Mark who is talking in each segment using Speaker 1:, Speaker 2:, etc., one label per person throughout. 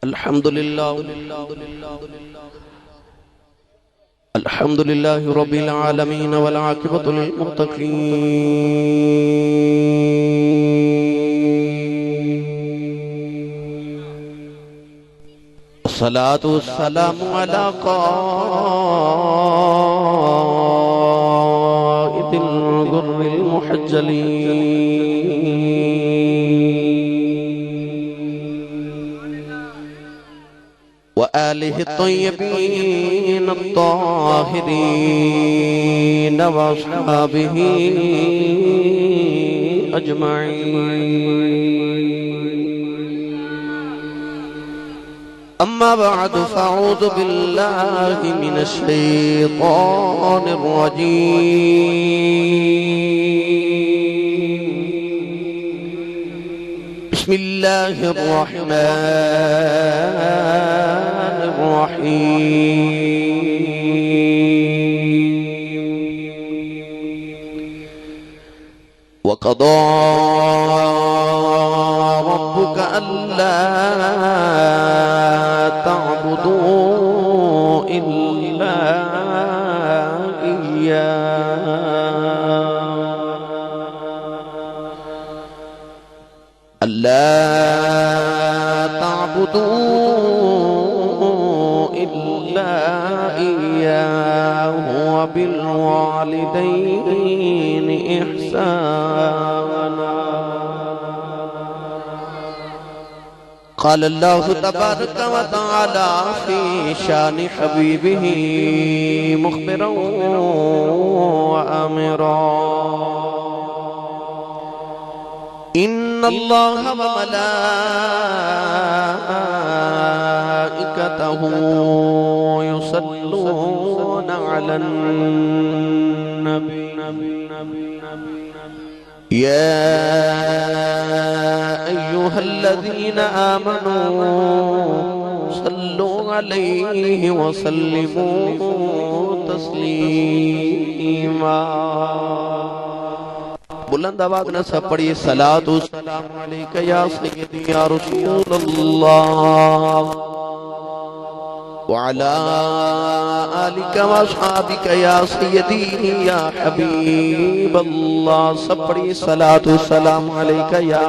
Speaker 1: الحمد لله رب العالمين والعاقبة للمتقين الصلاة والسلام على قائد الغر المحجلين وآله الطيبين الطاهرين وأصحابه أجمعين. أما بعد فأعوذ بالله من الشيطان الرجيم. بسم الله الرحمن الرحيم. وقضى ربك ألا تعبدوا إلا إياه وبالوالدين إحسانا. قال الله تبارك وتعالى في شان حبيبه مخبرا وآمرا: إن الله وملائكته يصلون على النبي يا أيها الذين آمنوا صلوا عليه وسلموا تسليما. بلند آواز نہ سب پڑھیے: صلاۃ والسلام علیک یا سیدی یا رسول اللہ وعلی آلک واصحابک یا سیدی یا حبیب اللہ. سب پڑھیے: صلاۃ والسلام علیک یا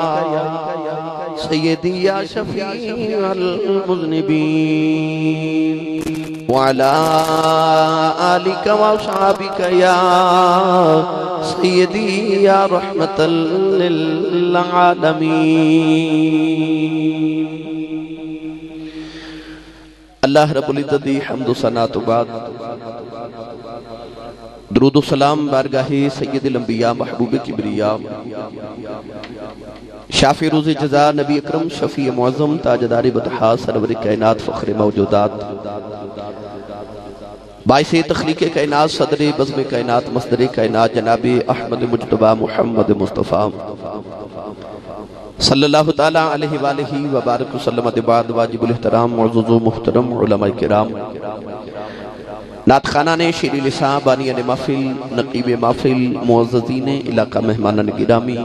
Speaker 1: سیدی یا شفیع المذنبین وعلى آلك وصحابك يا سيدي يا رحمة للعالمين. اللہ رب العزت دی حمد و ثنا تو بعد درود و سلام بارگاہ سید الانبیاء محبوب کبریا شافی روز جزا نبی اکرم شفیع معظم تاجدار بطحا سرور کائنات فخر موجودات باعث تخلیق کائنات صدر بزم کائنات مصدر کائنات جناب احمد مجتبی محمد مصطفیٰ صلی اللہ تعالیٰ علیہ وآلہ وبارک وسلم. بعد واجب الاحترام معزز و محترم علماء کرام، نعت خانان شیریں لسان، بانیان محفل، نقیب محفل، معززین علاقہ، مہمانان گرامی،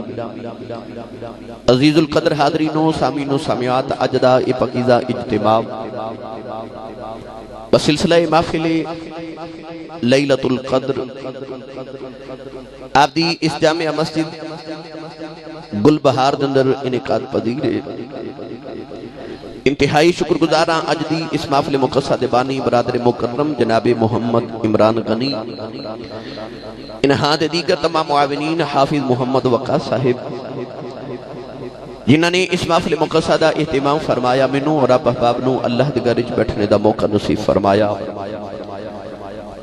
Speaker 1: عزیز القدر حاضرین و سامعین و سامعات، اجداء پاکیزہ اجتماع بسلسلہ محفل لیلۃ القدر آپ دی اس جامع مسجد گل بہار دندر انعقاد پذیر انتہائی شکر گزاراں اج دی اس محفل مقصد بانی برادر مکرم جناب محمد عمران غنی، انہاں دے دیگر تمام معاونین، حافظ محمد وقاص صاحب جنہاں نے اس محفل مقصدہ اہتمام فرمایا. منوں اور آپ احباب نو اللہ دے گھر وچ بیٹھنے دا موقع نصیب فرمایا.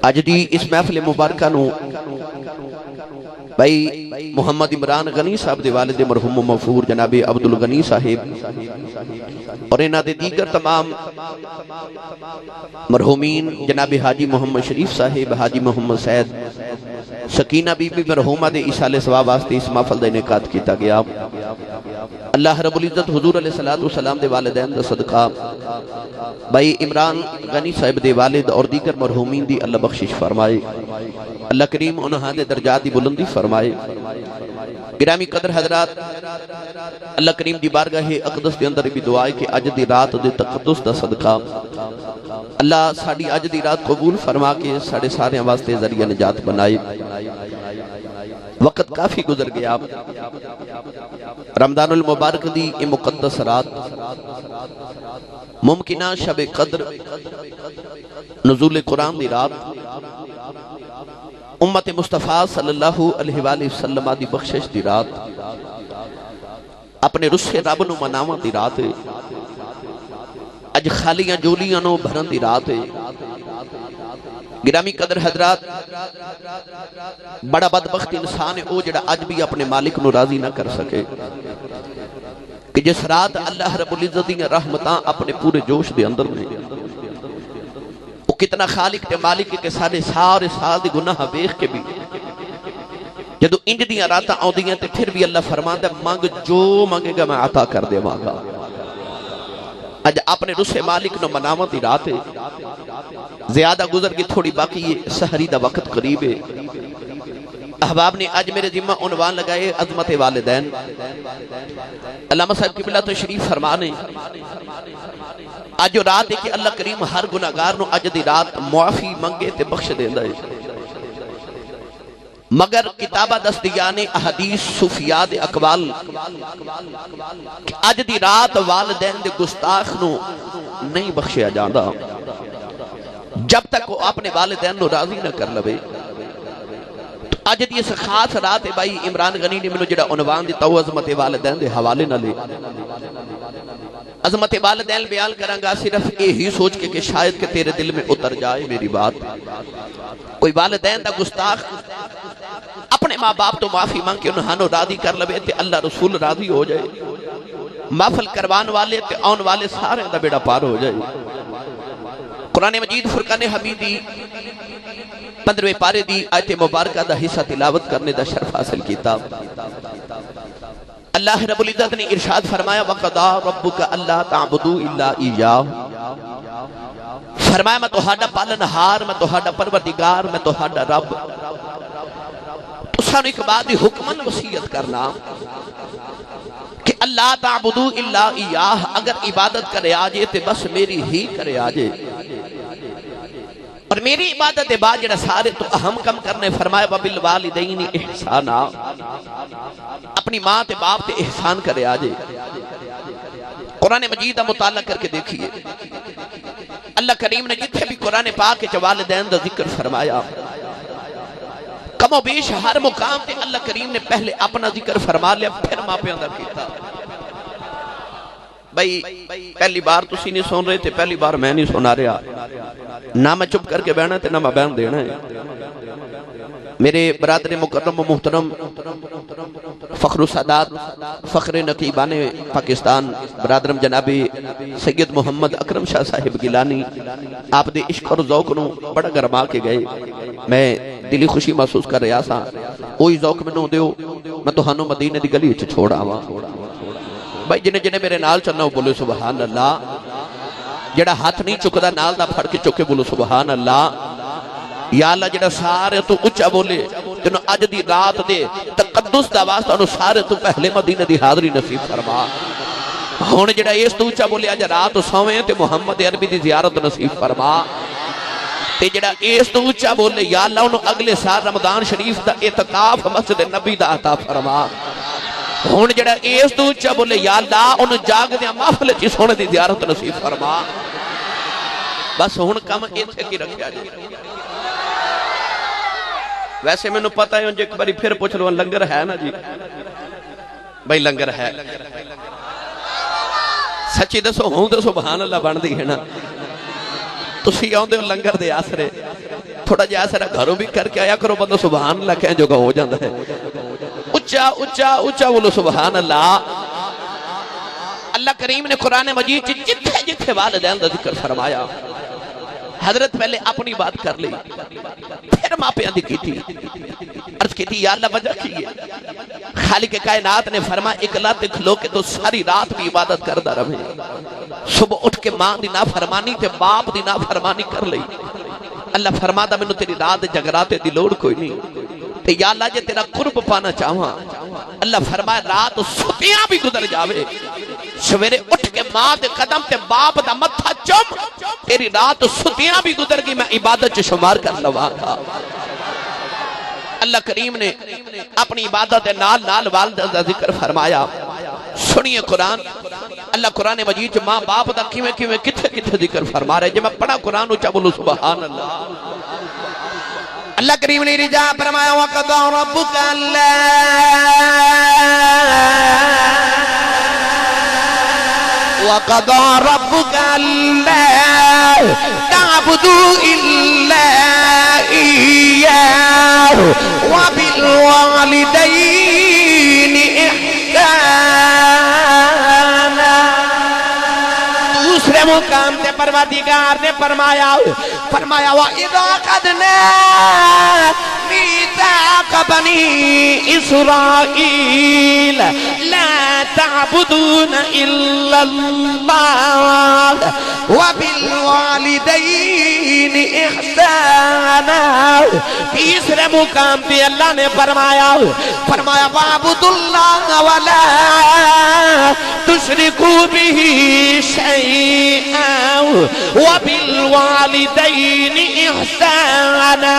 Speaker 1: اج دی اس محفل مبارکہ نو بھائی محمد عمران غنی صاحب دے والد مرحوم مغفور جناب عبدالغنی صاحب اور انہاں دے دیگر تمام مرحومین جناب حاجی محمد شریف صاحب، حاجی محمد سید، سکینہ بی بی مرحومہ دے ایصال ثواب واسطے اس محفل دا انعقاد کیتا گیا. اللہ رب العزت حضور علیہ السلام دے والدین دا صدقہ بھائی عمران غنی صاحب دے والد اور دیگر مرحومین دی اللہ بخشش فرمائے. اللہ کریم انہاں دے درجات دی بلندی فرمائے. گرامی قدر حضرات، اللہ کریم دی بارگاہ اقدس دے اندر بھی دعا ہے کہ اج دی رات دے تقدس دا صدقہ اللہ ساڑی اج دی رات قبول فرما کے ساڑے سارے واسطے ذریعہ نجات بنائے۔ وقت کافی گزر گیا، رمضان المبارک دی یہ مقدس رات، ممکنہ شب قدر، نزول قرآن دی رات، امت مصطفیٰ صلی اللہ علیہ وآلہ وسلم دی بخشش دی رات، اپنے رسے رب نو مناواں دی رات ہے، اج خالیاں جولیاں نو بھرن دی رات ہے۔ گرامی قدر حضرات، بڑا بدبخت انسان ہے او جڑا اج بھی اپنے مالک نو راضی نہ کر سکے کہ جس رات اللہ رب العزت دی رحمتاں اپنے پورے جوش دے اندر میں، وہ کتنا خالق تے مالک کے سارے سال دی گناہ بیخ کے بھی جدو انج دیاں راتاں آؤندیاں تے پھر بھی اللہ فرماندا ہے مانگ جو مانگے گا میں عطا کر دے گا۔ اج اپنے رسے مالک نو مناواں دی رات ہے، زیادہ گزر کی تھوڑی باقی ہے، سحری دا وقت قریب ہے۔ احباب نے آج میرے ذمہ عنوان لگائے عظمت والدین۔ علامہ صاحب قبلہ تشریف فرمانے آج جو رات ہے کہ اللہ کریم ہر گناہگار نو آج دی رات معافی منگے تے بخش دیندا ہے، مگر کتابہ دستیان احادیث صوفیاء دے اقوال آج دی رات والدین دے گستاخ نو نہیں بخشیا جاندا جب تک وہ اپنے والدین نو راضی نہ کر لوے۔ آج دی اس خاص رات ہے بھائی عمران غنی نے ملو جڑا عنوان دیتا ہوا عظمت والدین دے حوالے نہ لے۔ عظمت والدین بیان کرانگا صرف یہی سوچ کے کہ شاید کہ تیرے دل میں اتر جائے میری بات۔ کوئی والدین دا گستاخ اپنے ماں باپ تو معافی مانگ کے انہاں نو راضی کر لوے تے اللہ رسول راضی ہو جائے، محفل کروان والے تے آن والے سارے دا بیڑا پار ہو جائے۔ قرآن مجید فرقان حمیدی 15ویں پارے دی آیت مبارکہ دا حصہ تلاوت کرنے دا شرف حاصل کیتا۔ اللہ رب العزت نے ارشاد فرمایا وَقَضَى رَبُّكَ أَلَّا تَعْبُدُوا إِلَّا إِيَّاهُ، فرمایا میں تہاڈا پالنہار، میں تہاڈا پروردگار، میں تہاڈا رب۔ تو سانو ایک بات حکمن وصیت کرنا کہ اللہ تعبدو الا ایاہ، اگر عبادت کرے آجے تو بس میری ہی کرے آجے، اور میری عبادت بعد جڑا سارے تو اہم کم کرنے فرمایا وَبِالْوَالِدَيْنِ احسانا، اپنی ماں تے باپ تے احسان کرے آجے۔ قرآن مجید مطالعہ کر کے دیکھئے اللہ کریم نے جتنے بھی قرآن پاک کے والدین دا ذکر فرمایا، کم و بیش ہر مقام تے اللہ کریم نے پہلے اپنا ذکر فرما لیا پھر ماں پہ اندر کیتا۔ بھائی پہلی بار تسی نہیں سن رہے تھے، پہلی بار میں نہیں سنا رہا، نہ میں چپ کر کے بہنا تھے نہ میں بہن دینا ہے۔ میرے برادر مکرم و محترم فخر السادات فخر نقیبان پاکستان برادرم جناب سید محمد اکرم شاہ صاحب گیلانی آپ دے عشق اور ذوق نو بڑا گرما کے گئے، میں دلی خوشی محسوس کر رہا سا، وہی ذوق میں نو دیو میں تہانوں مدینے دی گلی وچ چھوڑ آواں۔ بھائی جنہیں جنہیں میرے نال چلنا وہ بولو سبحان اللہ، جڑا ہاتھ نہیں چکدا نال دا پھڑ کے چکے بولو سبحان اللہ۔ یا اللہ جڑا سارے تو اچھا بولے جنہوں اج دی رات دے تقدس دا واسطہ انہوں سارے تو پہلے مدینہ دی حاضری نصیب فرما۔ ہونے جڑا اس تو اچھا بولے آج رات سویں تے محمد عربی دی زیارت نصیب فرما، تے جڑا اس تو اچھا بولے یا اللہ انہوں اگلے سال رمضان شریف دا اعتکاف مسجد نبی دا عطا فرما۔ ہونے جڑا اس تو اچھا بولے یا اللہ انہوں جاگ دیا محفل چی سونے دی زیارت نصیب فرما۔ بس ہون کم ایتھے کی رکھیا جائے۔ ویسے میں نے پتا ہے انجھے ایک باری پھر پوچھ لو لنگر ہے نا جی؟ بھائی لنگر ہے، سچی دسو ہوں تو سبحان اللہ بن دی ہے نا؟ تسی آؤں دے لنگر دے آسرے تھوڑا جی آسرہ گھروں بھی کر کے آیا کرو بندو سبحان اللہ کہیں جو کہ ہو جاندہ ہے۔ اچھا اچھا اچھا بولو سبحان اللہ۔ اللہ کریم نے قرآن مجید جتھے جتھے والدین دا ذکر فرمایا، حضرت پہلے اپنی بات کر لی پھر ماں پہ اندھی کی تھی، عرض کی تھی یا اللہ وجہ کی ہے؟ خالق کائنات نے فرمایا اکلا تکھلو کہ تو ساری رات بھی عبادت کردہ رہے، صبح اٹھ کے ماں دی نافرمانی تے باپ دی نافرمانی کر لی۔ اللہ فرماتا میں نے تیری رات جگراتے دی لوڑ کوئی نہیں، تے یا اللہ جے تیرا قرب پانا چاہواں اللہ فرمائے رات ستیاں بھی گزر جاوے سویرے اٹھ کے ماں دے قدم تے باپ دا متھا چم تیری رات ستیاں بھی گزر گئی میں عبادت چ شمار کر لواں گا اللہ کریم نے اپنی عبادت نال نال والدہ دا ذکر فرمایا سنیے قرآن اللہ قرآن مجید ماں باپ دا کیویں کیویں کتھے کتھے ذکر فرما رہے جب میں پڑھا قرآن اچھا بولو سبحان اللہ اللہ کریم نے رجا فرمایا وَقَضَى رَبُّكَ أَلَّا وَقَضَى رَبُّكَ أَلَّا تَعْبُدُوا إِلَّا إِيَّاهُ وَبِالْوَالِدَيْنِ إِحْسَانًا دوسرے مقام تے پروردگار نے فرمایا وَإِذَا أَخَذْنَا مِيثَاقَ بَنِي إِسْرَائِيلَ لَا تَعْبُدُونَ إِلَّا اللَّهَ وَبِالْوَالِدَيْنِ إِحْسَانًا تیسرے مقام پہ اللہ نے فرمایا وَاعْبُدُوا اللَّهَ وَلَا تُشْرِكُوا بِهِ شَيْئًا وَبِالْوَالِدَيْنِ إِحْسَانًا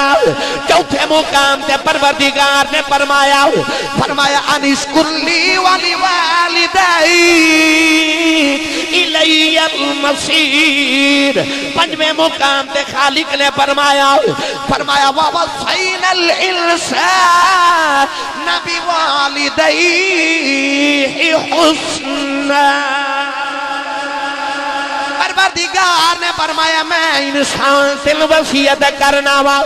Speaker 1: چوتھے مقام تے پروردگار نے فرمایا انشکر لی وَلِوَالِدَيْكَ إِلَيَّ الْمَصِيرُ پنجویں مقام تے خالق نے فرمایا وَوَصَّيْنَا الْإِنسَانَ بِوَالِدَيْهِ حُسْنًا پروردگار نے فرمایا میں انسان سے وصیت کرنا وا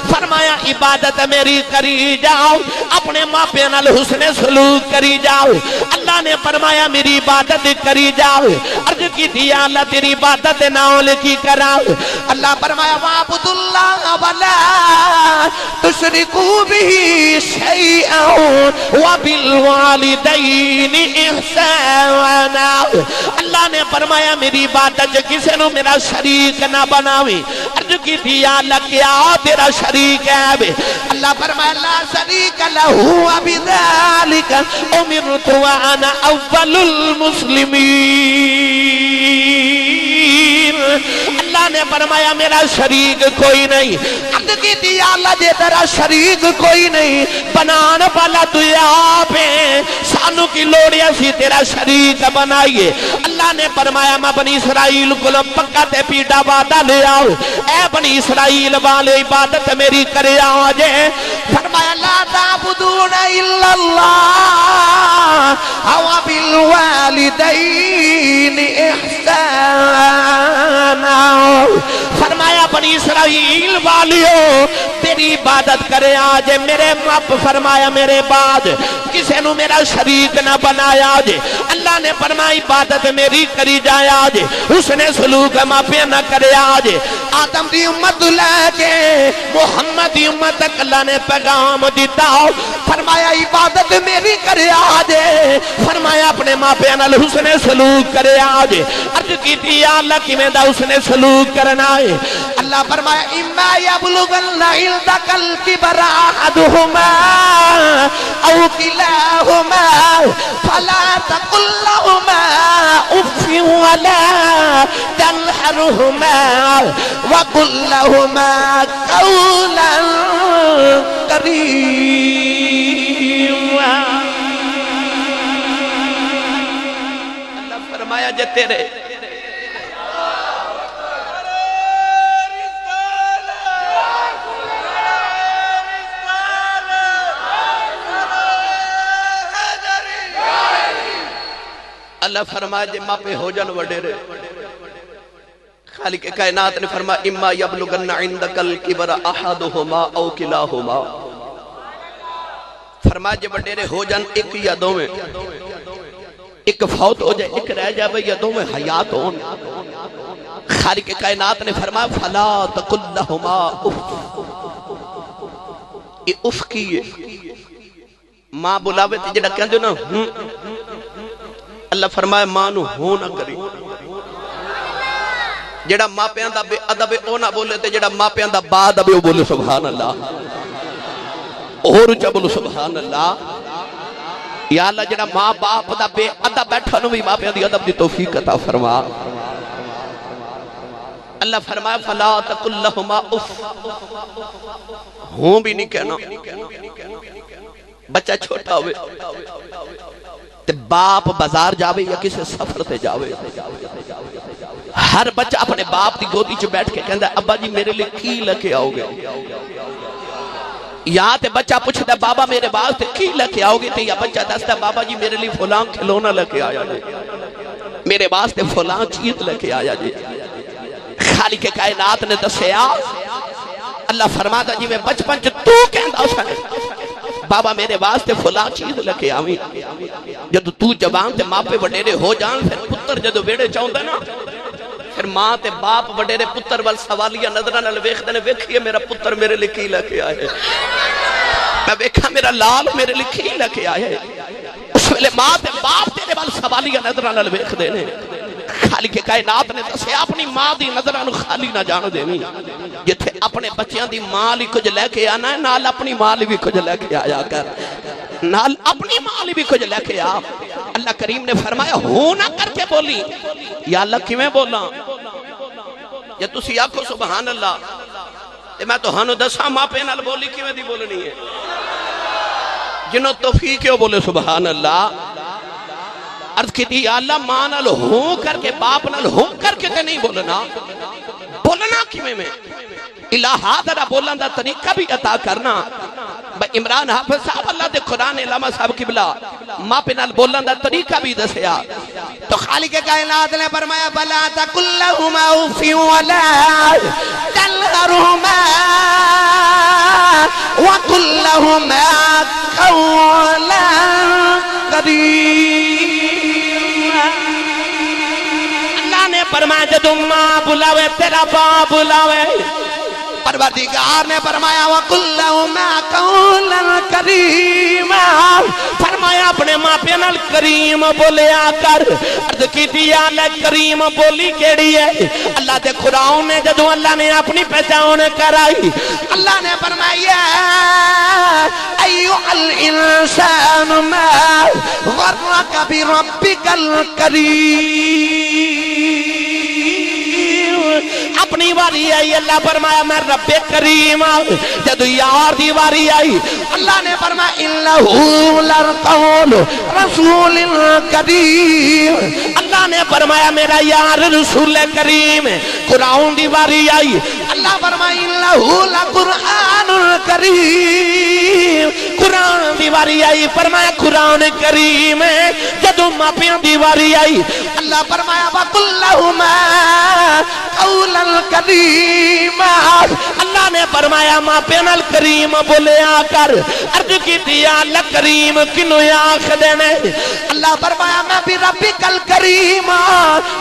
Speaker 1: فرمایا عبادت میری کری جاؤ اپنے ماں باپ نال حسن سلوک کری جاؤ اللہ نے فرمایا میری عبادت کری جاؤ عرض کی تھی اللہ تیری عبادت ناول کی کراؤ اللہ فرمایا وَاعْبُدُوا اللَّهَ وَلَا تُشْرِكُوا بِهِ شَيْئًا وَبِالْوَالِدَيْنِ إِحْسَانًا اللہ نے فرمایا میری عبادت کسے نو میرا شریک نہ بناویں عرض کی تھی یا اللہ کیا تیرا شریک ہے اللہ فرمایا لا شریک لہو وبذالک امرت وانا اول المسلمین اللہ نے فرمایا میرا شریک کوئی نہیں عرض کی تھی یا اللہ جے تیرا شریک کوئی نہیں بنان والا تو آپ ہے سانو کی لوڑی اسی تیرا شریک بنائیے اللہ نے فرمایا میں بنی اسرائیل کو پکا تے پیٹا وعدہ لے آؤ اے بنی اسرائیل والے عبادت میری کرے آجے فرمایا لا تعبدون الا اللہ وبالوالدین احسانا فرمایا بنی اسرائیل والیوں تیری عبادت کرے آجے میرے مب فرمایا میرے بعد کسے نو میرا شریک نہ بنایا آجے اللہ نے فرمایا عبادت میری کری جائے آجے اس نے سلوک ماپے نہ کرے آجے آدم دی امت لے کے محمد دی امت تک اللہ نے پیغام دیتا فرمایا عبادت میری کرے آجے فرمایا اپنے ماپے نہ حسن سلوک کرے آجے عرض کی تھی یا اللہ کی میں دا حسن سلوک کرنا ہے اللہ فرمایا اما یبلغن عندک الکبر احدہما او کلاہما فلا تقل لهما اف ولا تنحرهما وقل لهما قولا کریما اللہ فرمایا جے تیرے اللہ فرمایا جے ماں پہ ہو جن وڈے رہے خالق کائنات نے فرمایا اما یبلغن عندک الکبر احدہما او کلاہما فرمایا جے وڈے رہے ہو جن ایک یا دو میں ایک فوت ہو جائے ایک رہ جائے یا دو میں حیات ہون خالق کائنات نے فرمایا فلا تقل لہما اف یہ اف کیے ماں بلاوے تے جڑا کہندے نا اللہ فرمائے ماں نو ہو نہ کری جڑا ماں پیاں دا بے ادب او نہ بولے تے جڑا ماں پیاں دا با ادب او بولے سبحان اللہ اور اچا بولو سبحان اللہ۔ یا اللہ جڑا ماں باپ دا بے ادب بیٹھا نو بھی ماں پہ دی ادب دی توفیق عطا فرما۔ اللہ فرمایا فلا تقل لهما اف، ہوں بھی نہیں کہنا۔ بچہ چھوٹا ہوئے تے باپ بازار جاوے یا کسی سفر تے جاوے، ہر بچہ اپنے باپ دی گودی چ بیٹھ کے کہندا ابا جی میرے لیے کی لے کے آؤ گے؟ یا تے بچہ پوچھتا بابا میرے واسطے کی لے کے آؤ گے؟ تے یا بچہ دستا بابا جی میرے لیے فلاں کھلونا لے کے آیا جی، میرے واسطے فلاں چیز لے کے آیا جی۔ خالق کائنات نے دسیا، اللہ فرماتا جی میں بچپن چ تو کہندا سا بابا میرے واسطے فلاں چیز لے کے آویں، جدو تو جوان تے ماں پہ وڈیرے ہو جان، پھر پتر جدو ویڑے چاہندا نا، پھر ماں تے باپ وڈیرے پتر وال سوالیہ نظراں نال ویکھدے نے ویکھیے میرا پتر میرے لیے کی لے کے آئے، میں ویکھا میرا لال میرے لیے کی لے کے آئے۔ اس ویلے ماں تے باپ تیرے وال سوالیہ نظراں نال ویکھدے نے۔ خالق کائنات نے دسیا اپنی ماں دی نظراں نو خالی نہ جان دینی، جتھے اپنے بچیاں دی ماں لئی کچھ لے کے آنا ہے نال اپنی ماں لئی بھی کچھ لے کے آیا کر، نال اپنی ماں لئی بھی کچھ لے کے آ۔ اللہ کریم نے فرمایا ہوں نہ کر کے بولی، یا اللہ کیویں بولاں؟ یا تسی آکھو سبحان اللہ تے میں تو ہنو دساں ماں پہ نال بولی کیویں دی بولنی ہے؟ جنہوں توفیق کیوں بولے سبحان اللہ۔ عرض کی تھی یا اللہ ماں نال ہوں کر کے باپ نال ہوں کر کے تے نہیں بولنا، بولنا کیویں میں؟ الہا ذرا بولن دا طریقہ بھی عطا کرنا۔ عمران حافظ صاحب اللہ دے قرآن علامہ صاحب قبلہ ماں پہ نال بولن دا طریقہ بھی دسیا، تو خالق کائنات نے فرمایا بلا تقل لهما اف ولا تنهرهما وقل لهما قولا کریما۔ اللہ نے فرمایا جدو ماں بلاوے تیرا باپ بلاوے، پروردگار نے فرمایا وَقُلْ لَهُمَا قَوْلًا كَرِيمًا، فرمایا اپنے ماں پہ نال کریم بولیا کر۔ عرض کی تھی یا اللہ کریم بولی کیڑی ہے؟ اللہ دے قرآن نے جدو اللہ نے اپنی پہچان کرائی، اللہ نے فرمایا ایھا الانسان ما غرک بربک الکریم۔ اپنی واری آئی اللہ فرمایا میں رب کریم، جدو یار دی واری آئی اللہ نے فرمایا انہو لقول رسول کریم، اللہ نے فرمایا میرا یار رسول کریم۔ قرآن دی واری آئی اللہ فرمایا انہو لقرآن کریم، قرآن دی واری آئی فرمایا قرآن کریم۔ جدو ماپیاں دی واری آئی اللہ فرمایا وَقُلْ لَهُمَا قَوْلًا کریما، اللہ نے فرمایا ماں پہ نال کریم بولیا کر۔ عرض کی تھی یا اللہ کریم کنو آنکھ دینے؟ اللہ فرمایا میں بھی ربک الکریم،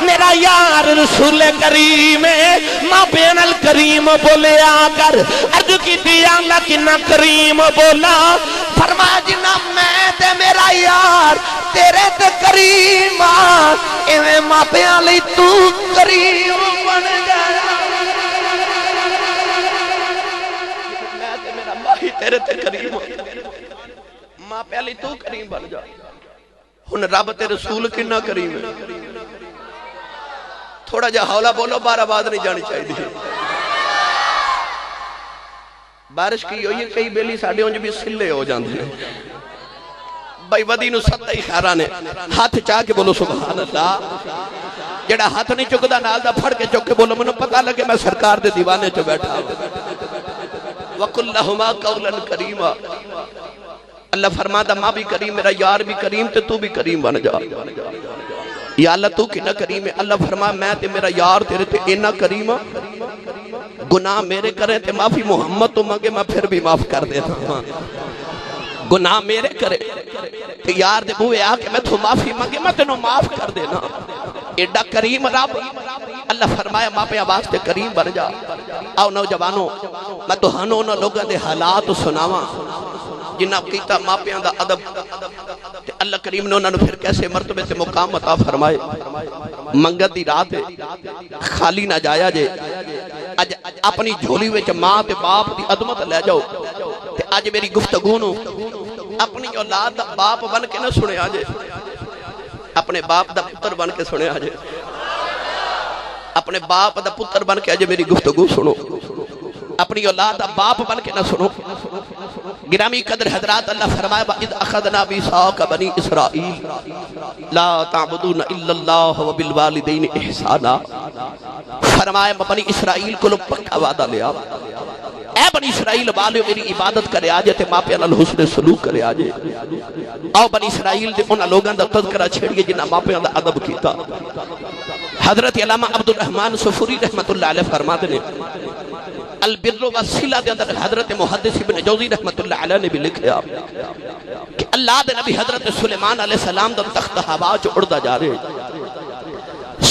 Speaker 1: میرا یار رسول کریم ماں پہ نال کریم بولیا کر۔ عرض کی تھی یا اللہ کنہ کریم بولا؟ فرمایا جنہ میں تے میرا یار تیرے تے کریم، ایویں ماں پہ علی تو کریم بن گیا، تیرے تے کریم ماں پہلی تو کریم بن جا۔ ہن رب تے رسول کنا کریم ہے؟ تھوڑا جا حولا بولو، بار آواز نہیں جانی چاہیے۔ بارش کی ہوئی ہے کئی بیلی ساڑھے ہوں جو بھی سلے ہو جاندے ہیں، بھائی ودی نو ستہ ہی خیرہ نے ہاتھ چاہ کے بولو سبحان اللہ۔ جڑا ہاتھ نہیں چکدا نال دا پھڑ کے چک کے بولو منو پتہ لگے میں سرکار دے دیوانے چو بیٹھا ہوں۔ وَقُلْ لَهُمَا قَوْلًا كَرِيمًا، اللہ فرماتا ماں بھی کریم میرا یار بھی کریم تے تو بھی کریم بن جا۔ یا اللہ تو کنا کریم ہے؟ اللہ فرمایا میں تے میرا یار تیرے تے اینا کریم، گناہ میرے کرے تے معافی محمد تو مانگے میں پھر بھی معاف کر دیتا ہوں، گناہ میرے کرے تے یار دے بوئے آکے میں تو معافی مانگے میں تینوں معاف کر دینا۔ ایڈا کریم رب، اللہ فرمایا ماں پہ آواز تے کریم بن جا۔ آؤ نوجوانوں میں تو ہنو نہ لوگوں دے حالات سناواں جنہ کیتا ماں پیاں دا ادب، تے اللہ کریم نے انہوں نے پھر کیسے مرتبے سے مقام عطا فرمائے۔ منگت دی رات ہے خالی نہ جایا جے، اج اپنی جھولی وچ ماں تے باپ دی عظمت لے جاؤ تے اج میری گفتگو نو اپنی اولاد دا باپ بن کے نہ سنیا جے، اپنے باپ دا پتر بن کے سنیا جے، اپنے باپ دا پتر بن کے اج میری گفتگو سنو، اپنی اولاد دا باپ بن کے نہ سنو۔ گرامی قدر حضرات، اللہ فرمائے وَإِذْ أَخَذْنَا مِيثَاقَ بَنِي إِسْرَائِيلَ لَا تَعْبُدُونَ إِلَّا اللَّهَ وَبِالْوَالِدَيْنِ إِحْسَانًا۔ فرمایا میں بنی اسرائیل کو پکا وعدہ لیا، اے بنی اسرائیل والے میری عبادت کرے آجے تے ماپے نال حسن سلوک کرے آجے۔ آؤ بنی اسرائیل دے انہاں لوگاں دا تذکرہ چھڑیے جنہاں ماپے دا ادب کیتا۔ حضرت علامہ عبد الرحمن صفوری رحمت اللہ علیہ فرماتے نے البر والصلہ دے اندر حضرت محدث ابن جوزی رحمت اللہ علیہ نے بھی لکھیا کہ اللہ دے نبی حضرت سلیمان علیہ السلام دا تخت ہوا جو اڑدا جا رہے،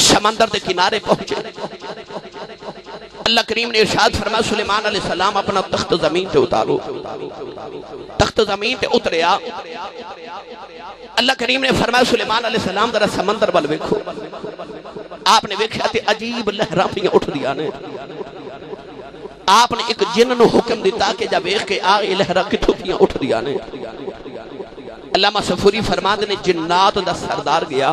Speaker 1: سمندر دے کنارے پہنچے، اللہ کریم نے ارشاد فرمایا سلیمان علیہ السلام اپنا تخت زمین تے اتارو، تخت زمین تے اتریا، اللہ کریم نے فرمایا سلیمان علیہ السلام ذرا سمندر بل ویکھو، آپ نے ویکھیا تے عجیب لہراں پہ اٹھ دیا نے، آپ نے ایک جن نو حکم دیتا کہ جب ویکھ کے آگے لہراں کتھوں پیاں اٹھ دیا نے۔ علامہ صفوری فرماتے نے جنات دا سردار گیا،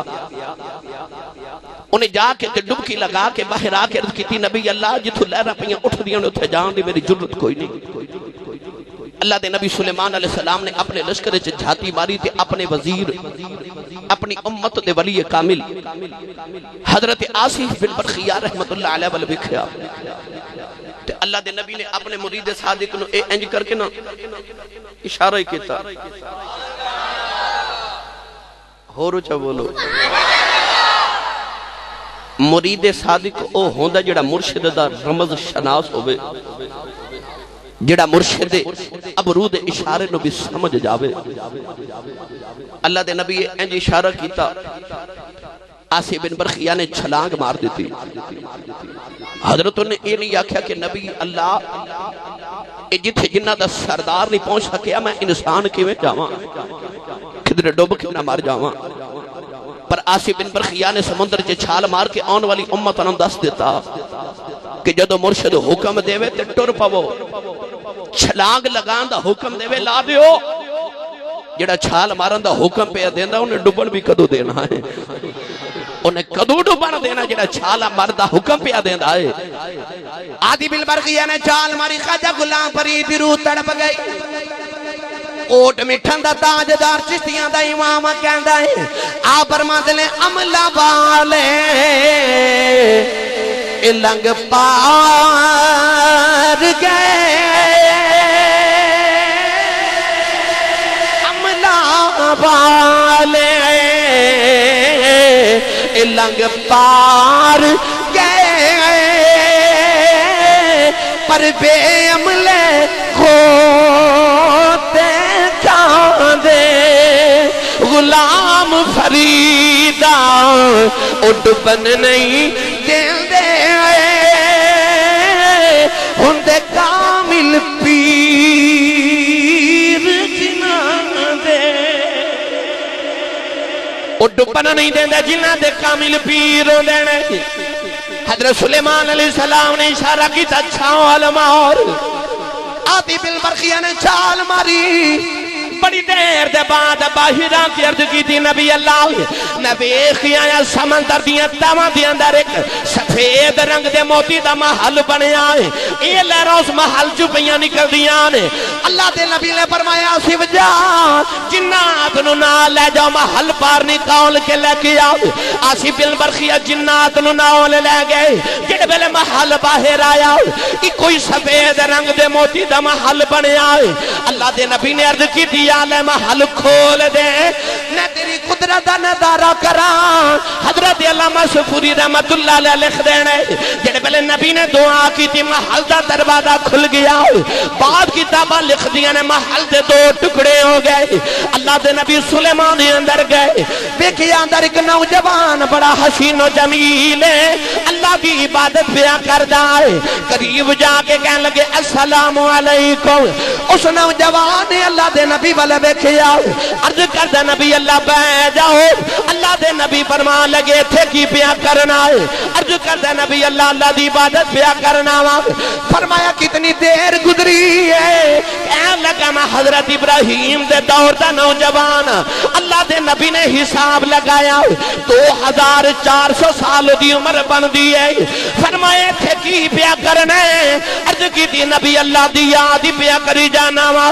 Speaker 1: انہیں جا کے ڈبکی لگا کے باہر آ کے عرض کی نبی اللہ جتھوں لہراں پیاں اٹھ دیا نے اتھے جان دی میری جرت کوئی نہیں۔ اللہ دے نبی سلیمان علیہ السلام نے اپنے لشکر چ جھاتی ماری تے اپنے وزیر، اپنی امت دے ولی کامل حضرت آصف بن برخیہ رحمت اللہ علیہ ول وکھیا تے اللہ دے نبی نے اپنے مرید صادق نو اے انج کر کے نا اشارہ ہی کیتا، ہورو چا بولو، مرید صادق او ہوندا جڑا مرشد دا رمز شناس ہوئے، جڑا مرشد ابرود اشارے نو بھی سمجھ جاوے۔ اللہ دے نبی انج اشارہ کیتا، آصف بن برخیہ نے چھلانگ مار دیتی، حضرتوں نے یہ نہیں آکھیا کہ نبی اللہ جتھے جنہ دا سردار نہیں پہنچ سکیا میں انسان کیویں جاواں، کدھر ڈوب کے نہ مر جاواں، پر آصف بن برخیہ نے سمندر چ چھال مار کے آن والی امت نوں دس دیتا کہ جدو مرشد حکم دے تے ٹر پو، چھلانگ لگان دا حکم دے لا دیو، جڑا چھال مارن دا حکم پہ دیندا انہیں ڈبن بھی کدو دینا ہے، انہیں کدو ڈبن دینا جڑا چھالا مردہ حکم پہ دیندا ہے۔ آدی بن برخیہ نے چھال ماری، خواجہ غلام فرید دی روح تڑپ گئی، اوٹ مٹھن دا تاجدار چشتیاں دا امام کہندا ہے، آپ فرماتے نے عملہ والے لنگ پار گئے، عملہ والے لنگ پار گئے، پر بے عملے ہوتے چاندے، غلام فریدہ اڈبن نہیں دیندے، ہندے کامل پیر جنہ دے، اڈبن نہیں دیندے جنہ دے کامل پیر دینے۔ حضرت سلیمان علیہ السلام نے اشارہ کی تھا چھاؤں علماء، اور آدی بن برخیہ نے چھال ماری، بڑی دیر دے بعد باہران کی عرض کی تھی نبی اللہ نبی خیایا سمندر دیاں تاواں دی اندر ایک سفید رنگ دے موتی دا محل بنے آئے، یہ لہراں اس محل جو پیاں نکل دیاں نے۔ اللہ دے نبی نے فرمایا آصف جا جنات نو نہ لے جاؤ، محل پار نکال کے لے کے آؤ۔ آصف بن برخیہ جنات نو نہ لے گئے، جڑے ویلے محل باہر آیا کہ کوئی سفید رنگ دے موتی دا محل بنے آئے، اللہ دے نبی نے عرض کی تھی لے محل کھول دے میں تیری قدرت نظارہ کران۔ حضرت علامہ صفوری رحمت اللہ علیہ لکھ دینے جڑے پہلے نبی نے دعا کی تھی محل دا دروازہ کھل گیا، بعد کتابہ لکھ دیا نے محل دے دو ٹکڑے ہو گئے۔ اللہ دے نبی سلیمان دے اندر گئے، دیکھیا اندر ایک نوجوان بڑا حسین و جمیل ہے، اللہ کی عبادت بیان کر جائے، قریب جا کے کہنے لگے السلام علیکم۔ اس نوجوان نے اللہ دے نبی والے بیکھیا عرض کردہ نبی اللہ بہ جاؤ، اللہ دے نبی فرمان لگے تھے کی پیا کرنا ہے عرض کرتا نبی اللہ دی عبادت پیا کرنا وا فرمایا کتنی دیر گزری ہے اے لگا میں حضرت ابراہیم دے دور دا نوجوان اللہ دے نبی نے حساب لگایا 2400 سال دی عمر بن دی ہے فرمایا تھے کی پیا کرنا ہے عرض کی تھی نبی اللہ دی یاد پیا کری جانا وا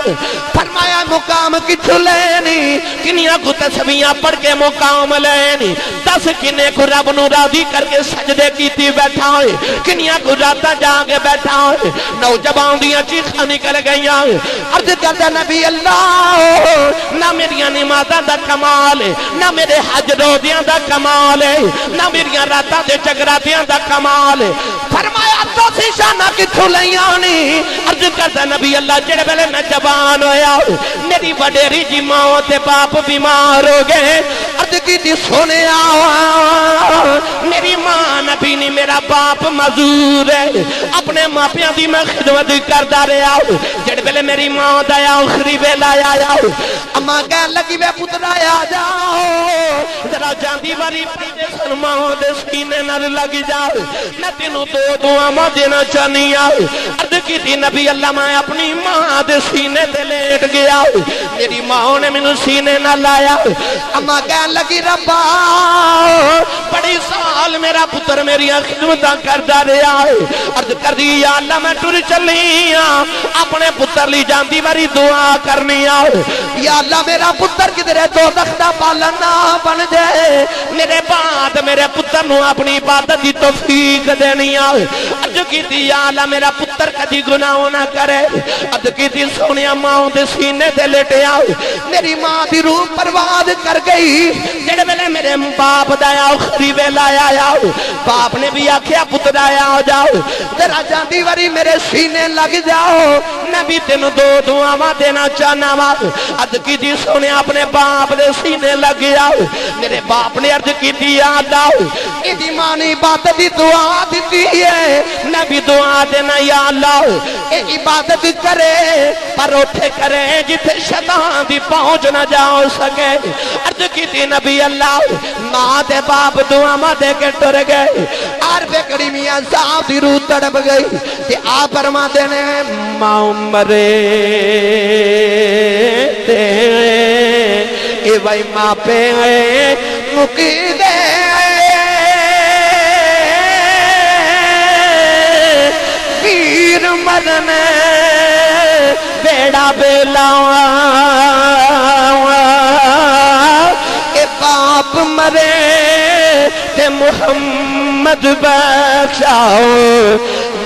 Speaker 1: فرمایا مقام کچھو لینی کنیا کو تسبیحاں پڑھ کے مقام لینی 10 کنے کو رب نو راضی کر کے سجدے کیتی بیٹھا ہوئے کنیا کو راتا جا کے بیٹھا ہوئے نوجوان دیاں چیخاں نکل گئیاں عرض کرتا نبی اللہ نہ میری نمازاں دا کمال ہے نہ میرے حج روزیاں دا کمال ہے نہ میری راتاں دے جگراتیاں دا کمال ہے فرمایا تو شانہ کتھوں لیانی عرض کرتا نبی اللہ جڑے ویلے میں جوان ہویا میری وڈیری جی ماں تے باپ بیمار ہو گئے عرض کی تھی سونے میری ماں نبی نہیں میرا باپ مزور ہے اپنے ماں پیاں دی میں خدمت کردہ رہا جڑے ویلے میری ماں دایا آخری ویلا آیا اما کہہ لگی وے پتر آیا جاؤ ذرا جاندی واری پریدے سن ماں دے سینے نال لگ جاؤ میں تینوں دو دعا ماں دینا چاہنی آؤ عرض کی تھی نبی اللہ میں اپنی ماں دے سینے دے لیٹ گیا میری ماں نے منو سینے نہ لایا اما کہہ لگی ربا بڑی سال میرا پتر میری خدمتاں کردہ رہا ہے عرض کر دی یا اللہ میں ٹر چلی اپنے پتر لی جاندی واری دعا کرنی یا اللہ میرا پتر کدھرے دو دختہ پالنا بن جائے میرے بعد میرے پتر نو اپنی عبادت دی توفیق دینی عرض کی تھی یا اللہ میرا پتر کدی گناہ نہ کرے عرض کی تھی سونیا ماں دے سینے دے لیٹے میری ماں دی روح پرواز کر گئی جڑے ویلے میرے باپ دایا آخری ویلا آیا باپ نے بھی آکھیا پتر آیا ہو جاؤ ذرا جاندی واری میرے سینے لگ جاؤ میں بھی تینوں دو دعاواں دینا چاہنا وا عرض کی تھی سونے اپنے باپ دے سینے لگ جاؤ میرے باپ نے عرض کی تھی یاد آؤ ایدی ماں نے عبادت دی دعا دیتی ہے میں بھی دعا دینا یا اللہ اے عبادت کرے پر اٹھے کرے جتھے شیطان دی پہنچ نہ جاؤ سکے عرض کی تھی نبی اللہ ماں دے باپ دعا ماں دے کے ٹر گئے آر بیکڑی میاں صاحب دی روح تڑپ گئی کہ آپ فرما دینے ماں مرے تے اے بھائی ماں پہ مکی دے پیر مرنے بیڑا بیلا اے باپ مرے تے محمد بخشاؤ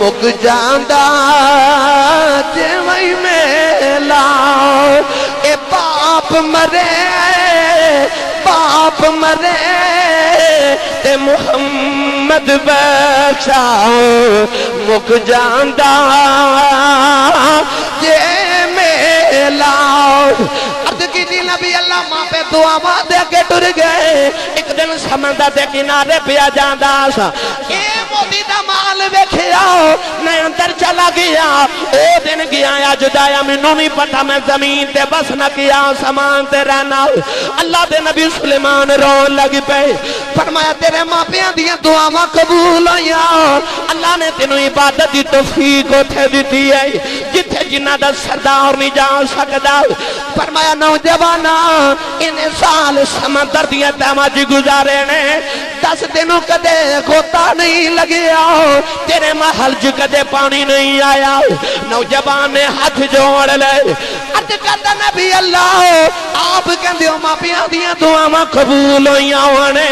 Speaker 1: مک جاندہ تے وہی میلا اے باپ مرے تے محمد بخشاؤ مک جاندہ تے میلا عرض کی تھی نبی اللہ ماں پہ دعا ماں دے کے ٹر گئے ایک دن سمندر دے کنارے پیا جاندہ سا اے موتی دا مال ویکھیا میں اندر چلا گیا او دن گیا یا جدایا منو نہیں پتا میں زمین تے بس نہ کیا سامان تے رہنا اللہ دے نبی سلیمان رو لگ پے فرمایا تیرے ماں پیاں دیاں دعا ماں قبول ہویا اللہ نے تینوں عبادت دی توفیق اٹھے دیتی ہے جتھے جنہ دا سردار نہیں جا سکدا فرمایا نوجوانا انہیں سال سمندر دیا تیماجی گزارے نے 10 دنوں کدے غوطہ نہیں لگیا تیرے محل جو کدے پانی نہیں آیا نوجوان نے ہاتھ جوڑ لے عرض کرتا نبی اللہ آپ کہندے ہو ماں پیاں دیاں دعاواں قبول ہویاں ہونے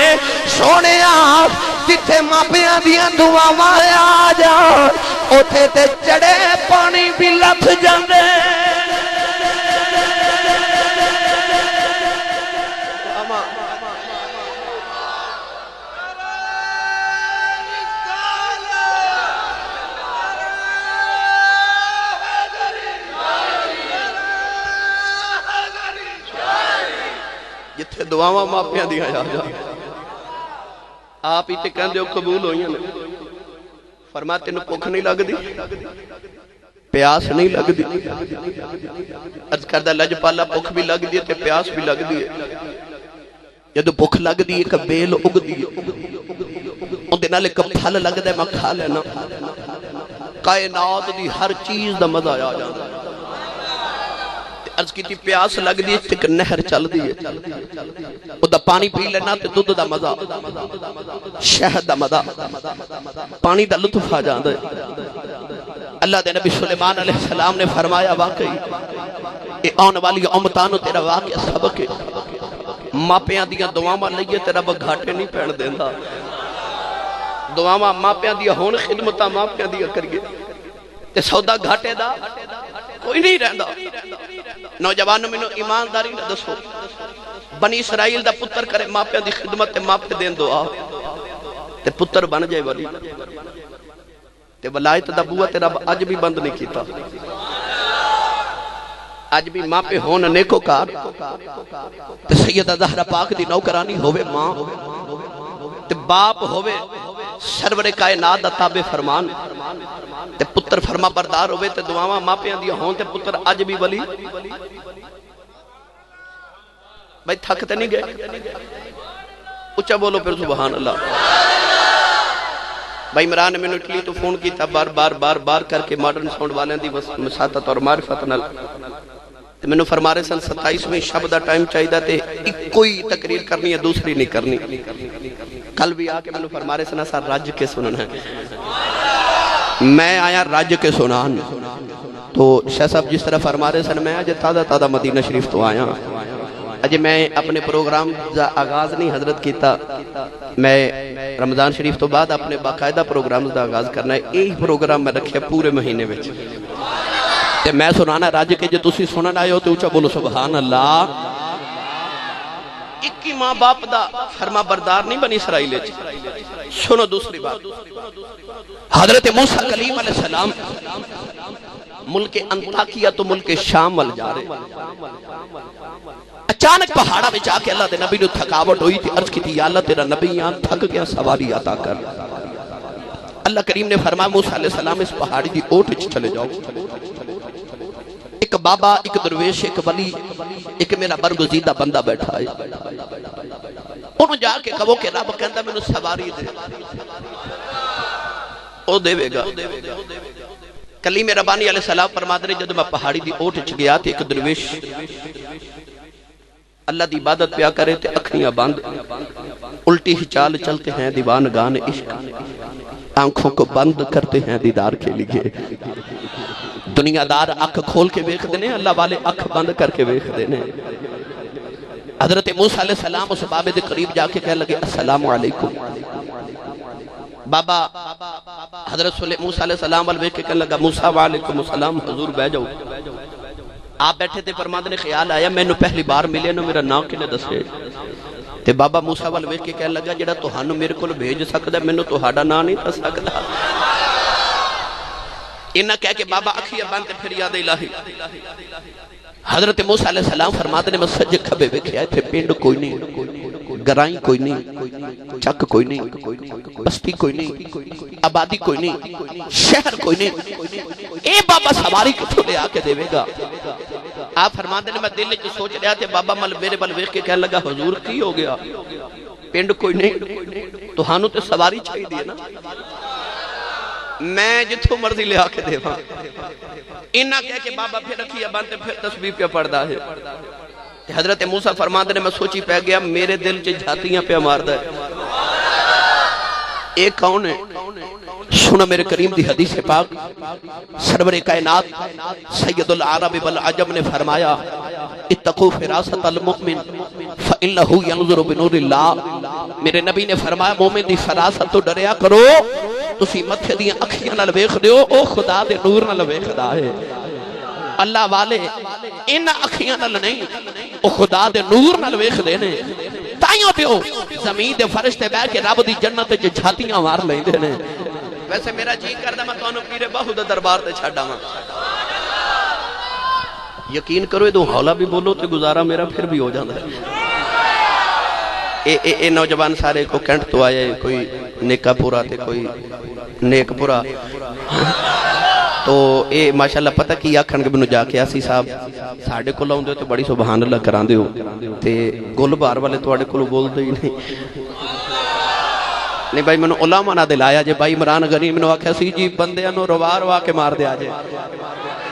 Speaker 1: سونے آپ جتھے ماں پیاں دیاں دعاواں آ جان اوتھے تے چڑے پانی بھی لتھ جاندے جتھے دعاواں ماپیاں دیا جا آپ ہی تے کہندے ہو قبول ہوئیاں فرمایا تینوں بھوک نہیں لگ دی پیاس نہیں لگ دی عرض کردہ لج پالا بھوک بھی لگ دی تے پیاس بھی لگ دی جدو بھوک لگدی ایک بیل اگدی اندے نال ایک پھل لگدا ہے میں کھا لینا کائنات دی ہر چیز دا مزہ آ جاندا عرض کی پیاس لگ دی ایک نہر چل دی ہے او دا پانی پی لینا تے دودھ دا مزہ شہد دا مزہ پانی دا لطف آ جاندا ہے اللہ دے نبی سلیمان علیہ السلام نے فرمایا واقعی اے آن والی امتانو تیرا واقعہ سبق ہے ماپیاں دیاں دعاواں لئیے تیرا بگھاٹے نہیں پہن دیندہ دعاواں ماپیاں دیاں ہون خدمتاں ماپیاں دیاں کریے تے سودا گھاٹے دا کوئی نہیں رہندا نوجوانوں میں ایمانداری نہ دسو بنی اسرائیل دا پتر کرے ماپیاں دی خدمت تے ماپے دین دعا تے پتر بن جائے ولی تے ولایت دا بوا تیرا اج بھی بند نہیں کیتا اج بھی ماں پہ ہون نیکو کار تے سیدہ زہرا پاک دی نوکرانی ہوئے ماں تے باپ ہوئے سرور کائنات دا تابع فرمان تے پتر فرما بردار ہوئے تے دعاواں ماں پہ دیا ہون تے پتر اج بھی ولی بھائی تھکتے نہیں گئے اچھا بولو پھر سبحان اللہ بھائی عمران نے میں نے اٹلی تو فون کی تھا بار کر کے ماڈرن ساؤنڈ والے دی مساطت اور معرفت نال میں نے فرما رہے سن 27ویں شب دا ٹائم چاہی دا تے کوئی تقریر کرنی ہے دوسری نہیں کرنی کل بھی آ کے میں نے فرما رہے سن ایسا راج کے سنن ہے میں آیا راج کے سنان تو شاہ صاحب جس طرح فرما رہے سن میں آج تازہ مدینہ شریف تو آیا اجے میں اپنے پروگرام دا آغاز نہیں حضرت کیتا میں رمضان شریف تو بعد اپنے باقاعدہ پروگرام دا آغاز کرنا ہے ایک پروگرام میں رکھے پورے مہینے وچ تے میں سنانا راج کے جو تسی سنن آئے ہو تو اچھا بولو سبحان اللہ ایک ہی ماں باپ دا فرما بردار نہیں بنی اسرائیل سنو دوسری بات حضرت موسیٰ کلیم علیہ السلام ملک انطاکیہ تو ملک شام وال جا رہے اچانک پہاڑا میں جا کے اللہ دے نبی نے تھکاوٹ ہوئی تھی عرض کی تھی یا اللہ تیرا نبی یہاں تھک گیا سواری عطا کر اللہ کریم نے فرمایا موسیٰ علیہ السلام اس پہاڑی دی اوٹ چلے جاؤ ایک بابا ایک درویش ایک ولی ایک میرا برگزیدہ بندہ بیٹھا ہے انہوں جا کے کہو کہ رب کہندہ میں نے سواری دے او دے گا کلیم ربانی علیہ السلام فرماتے ہیں جب میں پہاڑی دی اوٹ چ گیا تھے ایک درویش اللہ دی عبادت پیا کرے تے اکھیاں باندھ الٹی ہی چال چلتے ہیں دیوان گان عشق آنکھوں کو بند کرتے ہیں دیدار کے لیے دنیا دار اکھ کھول کے بیخ دینے اللہ والے اکھ بند کر کے بیخ دینے حضرت موسیٰ علیہ السلام اس بابے دے قریب جا کے کہنے لگے السلام علیکم بابا حضرت موسیٰ علیہ السلام والے بیخ کے کہنے لگا موسیٰ وعلیکم السلام حضور بہ جاؤ آپ بیٹھے تھے فرماتے نے خیال آیا میں نے پہلی بار ملے نو میرا نام کنے دسے تے بابا موسیٰ والے بیخ کے کہنے لگا جڑا توہانو میرے کو بھیج سکتا ہے میں نے توہاڑا نام نہیں دس سکتا انہاں کہہ کے بابا اکھیاں بانتے پھر یاد الہی حضرت موسیٰ علیہ السلام فرماتے نے میں سجے کھبے بیکھے تھے پینڈ کوئی نہیں گرائیں کوئی نہیں چک کوئی نہیں بستی کوئی نہیں آبادی کوئی نہیں شہر کوئی نہیں اے بابا سواری کتھوں لے آکے دے گا آپ فرماتے نے میں دل جو سوچ رہا تھے بابا میرے بل ویخ کے کہنے لگا حضور کی ہو گیا پینڈ کوئی نہیں تو ہانو تے سواری چاہی دی نا میں جتھو مرضی لے آکے دے انہاں کہہ کے بابا پھر رکھیا بانتے پھر تسبیح پہ پڑھدا ہے حضرت موسیٰ فرماتے نے میں سوچی پہ گیا میرے دل چے جھاتیاں پہ ماردہ ہے ایک کون ہے سنو میرے کریم دی حدیث پاک سرور کائنات سید العرب والعجم نے فرمایا اتقو فراست المؤمن فإنہو ینظر بنور اللہ میرے نبی نے فرمایا مومن دی فراست تو ڈریا کرو تسی متھے دیاں اکھیاں نال ویکھ دیو او خدا دے نور نال ویکھدا ہے اللہ والے ان اکھیاں نال نہیں او خدا دے نور نال ویکھ دے نے تائیوں پیو زمین دے فرشتے بیٹھ کے رب دی جنت وچ جھاتیاں مار لیندے نے ویسے میرا جی کردا میں تانوں پیر باہو دے دربار تے چھڈاں یقین کرو یہ ہولا بھی بولو تو گزارا میرا پھر بھی ہو جاتا ہے اے نوجوان سارے کو کینٹ تو آئے کوئی نیکا پورا تے کوئی نیک پورا تو اے ماشاءاللہ پتہ کی آکھن کے بنو جا کے آسی صاحب ساڑھے کو لاؤں دے تو بڑی سبحان اللہ کران دے ہو تے گل بار والے تو آڑے کو بول دے ہی نہیں بھائی منو علماء نہ دلایا جے بھائی عمران غنیم نے آکھیا سی جی بندے انو روا روا کے مار دے آجے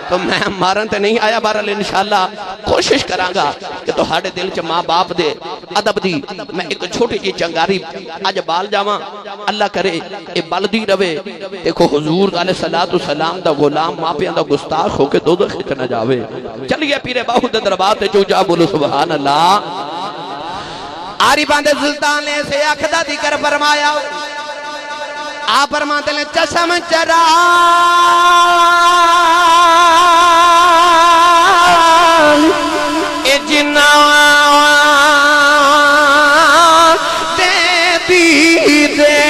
Speaker 1: تو میں مارن تے نہیں آیا بہرحال انشاءاللہ کوشش کرانگا کہ تو ہاڑے دل چ ماں باپ دے ادب دی میں ایک چھوٹی جی چنگاری آج بال جاواں اللہ کرے اے بلدی روے دیکھو حضور علیہ السلام دا غلام ماں پیاں دا گستاخ ہو کے دوزخ وچ نہ جاوے چلیے پیرے باہو دے دربار تے جو جا بولو سبحان اللہ آری باندے سلطان نے سے اکھدا ذکر فرمایا آپ فرماتے ہیں چشم چرا اے جنا دے دی دے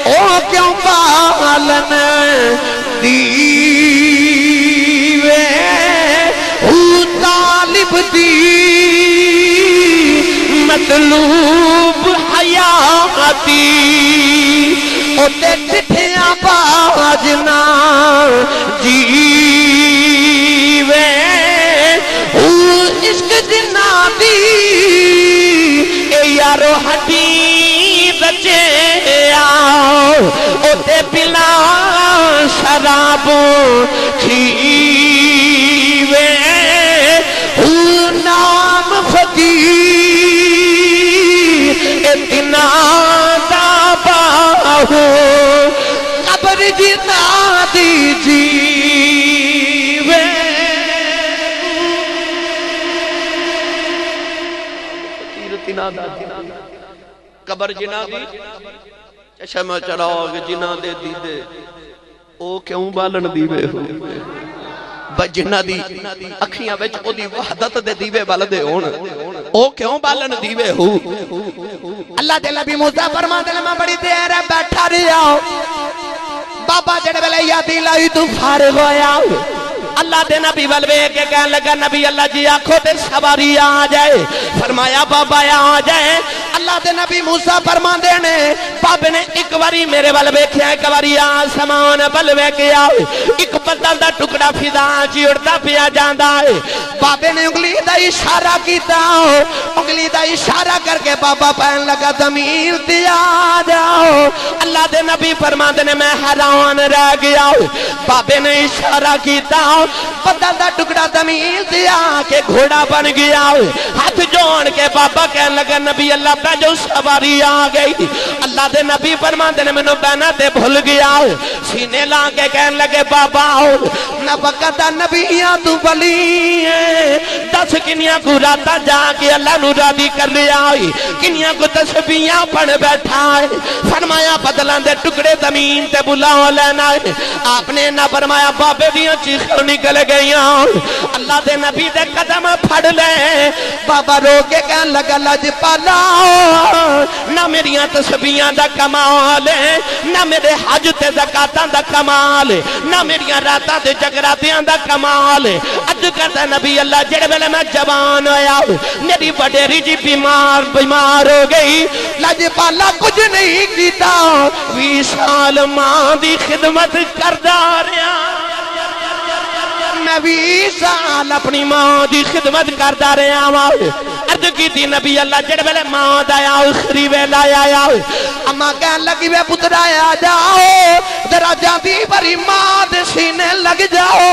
Speaker 1: او کیوں پالن دیوے او طالب دی مطلوب حیاتی او تے ٹھٹھیاں باجنا جیوے او عشق جنا دی اے یارو ہڈی بچے آؤ او تے پلا شراب کھیوے او نام فقیر اتنا دا باہو قبر جنا دی جیوے قبر جنا دی چشم چراغ جنا دے دی دے او کیوں بالن دیوے ہو جنہ دی اکھیاں وچ او دی وحدت دے دیوے والدے ہون او کیوں بالن دیوے ہو اللہ دے نبی موسیٰ فرماندے نے میں بڑی دیر بیٹھا رہیا بابا جڑے ویلے یادی لائی تو فارغ ہویا اللہ دے نبی والوے کے کہنے لگا نبی اللہ جی آنکھوں تے سواری آ جائے فرمایا بابا آ جائے اللہ دے نبی موسیٰ فرماندے نے بابے نے ایک واری میرے والوے کیا ایک واری آسمان بلوے کیا ایک بدل دا ٹکڑا فضا چی اڑتا پیا جاندہ ہے بابے نے انگلی دا اشارہ کیتا انگلی دا اشارہ کر کے بابا پہن لگا زمین دیا جاؤ اللہ دے نبی فرماندے نے میں حیران رہ گیا بابے نے اشارہ کیتا بدل دا ٹکڑا زمین دیا کہ گھوڑا بن گیا ہاتھ جوڑ کے بابا کہنے لگا نبی اللہ پہ جو سواری آ گئی اللہ دے نبی فرماندے نے منو بہنا تے بھول گیا سینے لا کے کہنے لگے بابا نہ وقتا نبیاں تو بلی ہے 10 کنیاں کو راتا جا کے اللہ نو راضی کر لیا کنیاں کو تسبیحاں پڑھ بیٹھا ہے فرمایا بدلاں دے ٹکڑے زمین تے بلا لینا ہے آپ نے نہ فرمایا بابے دیاں چیخیں نکل گئیاں اللہ دے نبی دے قدم پھڑ لے بابا رو کے کہنے لگا لجپالا نہ میریاں تسبیحاں دا کمال ہے نہ میرے حج تے زکاتاں دا کمال ہے نہ میریاں راتاں تے جگراتیاں دا کمال ہے اج کرتا نبی اللہ جڑے ویلے میں جوان ہویا میری وڈیری جی بیمار ہو گئی لجپالا کچھ نہیں کیتا 20 سال ماں دی خدمت کردا رہیا میں 20 سال اپنی ماں دی خدمت کردا رہیا عرض کی تھی نبی اللہ جڑے ویلے ماں دا آخری ویلا آیا اما کہن لگی وے پتر آیا جاؤ ذرا جاندی باری ماں دے سینے لگ جاؤ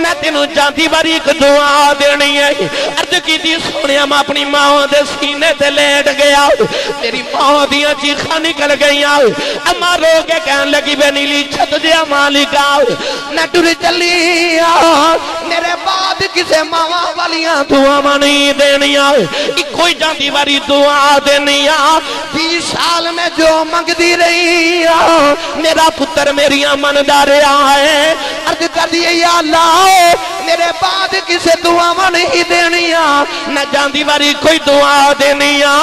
Speaker 1: میں تینوں جاندی باری ایک دعا دینی ہے عرض کی تھی سونیا میں اپنی ماں دے سینے تے لیٹ گیا میری ماں دیاں چیخاں نکل گئیاں اما رو کے کہن لگی وے نیلی چھت دیا مالکا میں ٹر چلی میرے بعد کسے ماں والیاں دعا نہیں دینیاں کوئی جاندی باری دعا دینیاں 20 سال میں جو منگ دی رہی میرا پتر میریاں من داریا ہے عرض کر دیئے یا اللہ میرے بعد کسے دعا نہیں دینیاں نہ جاندی باری کوئی دعا دینیاں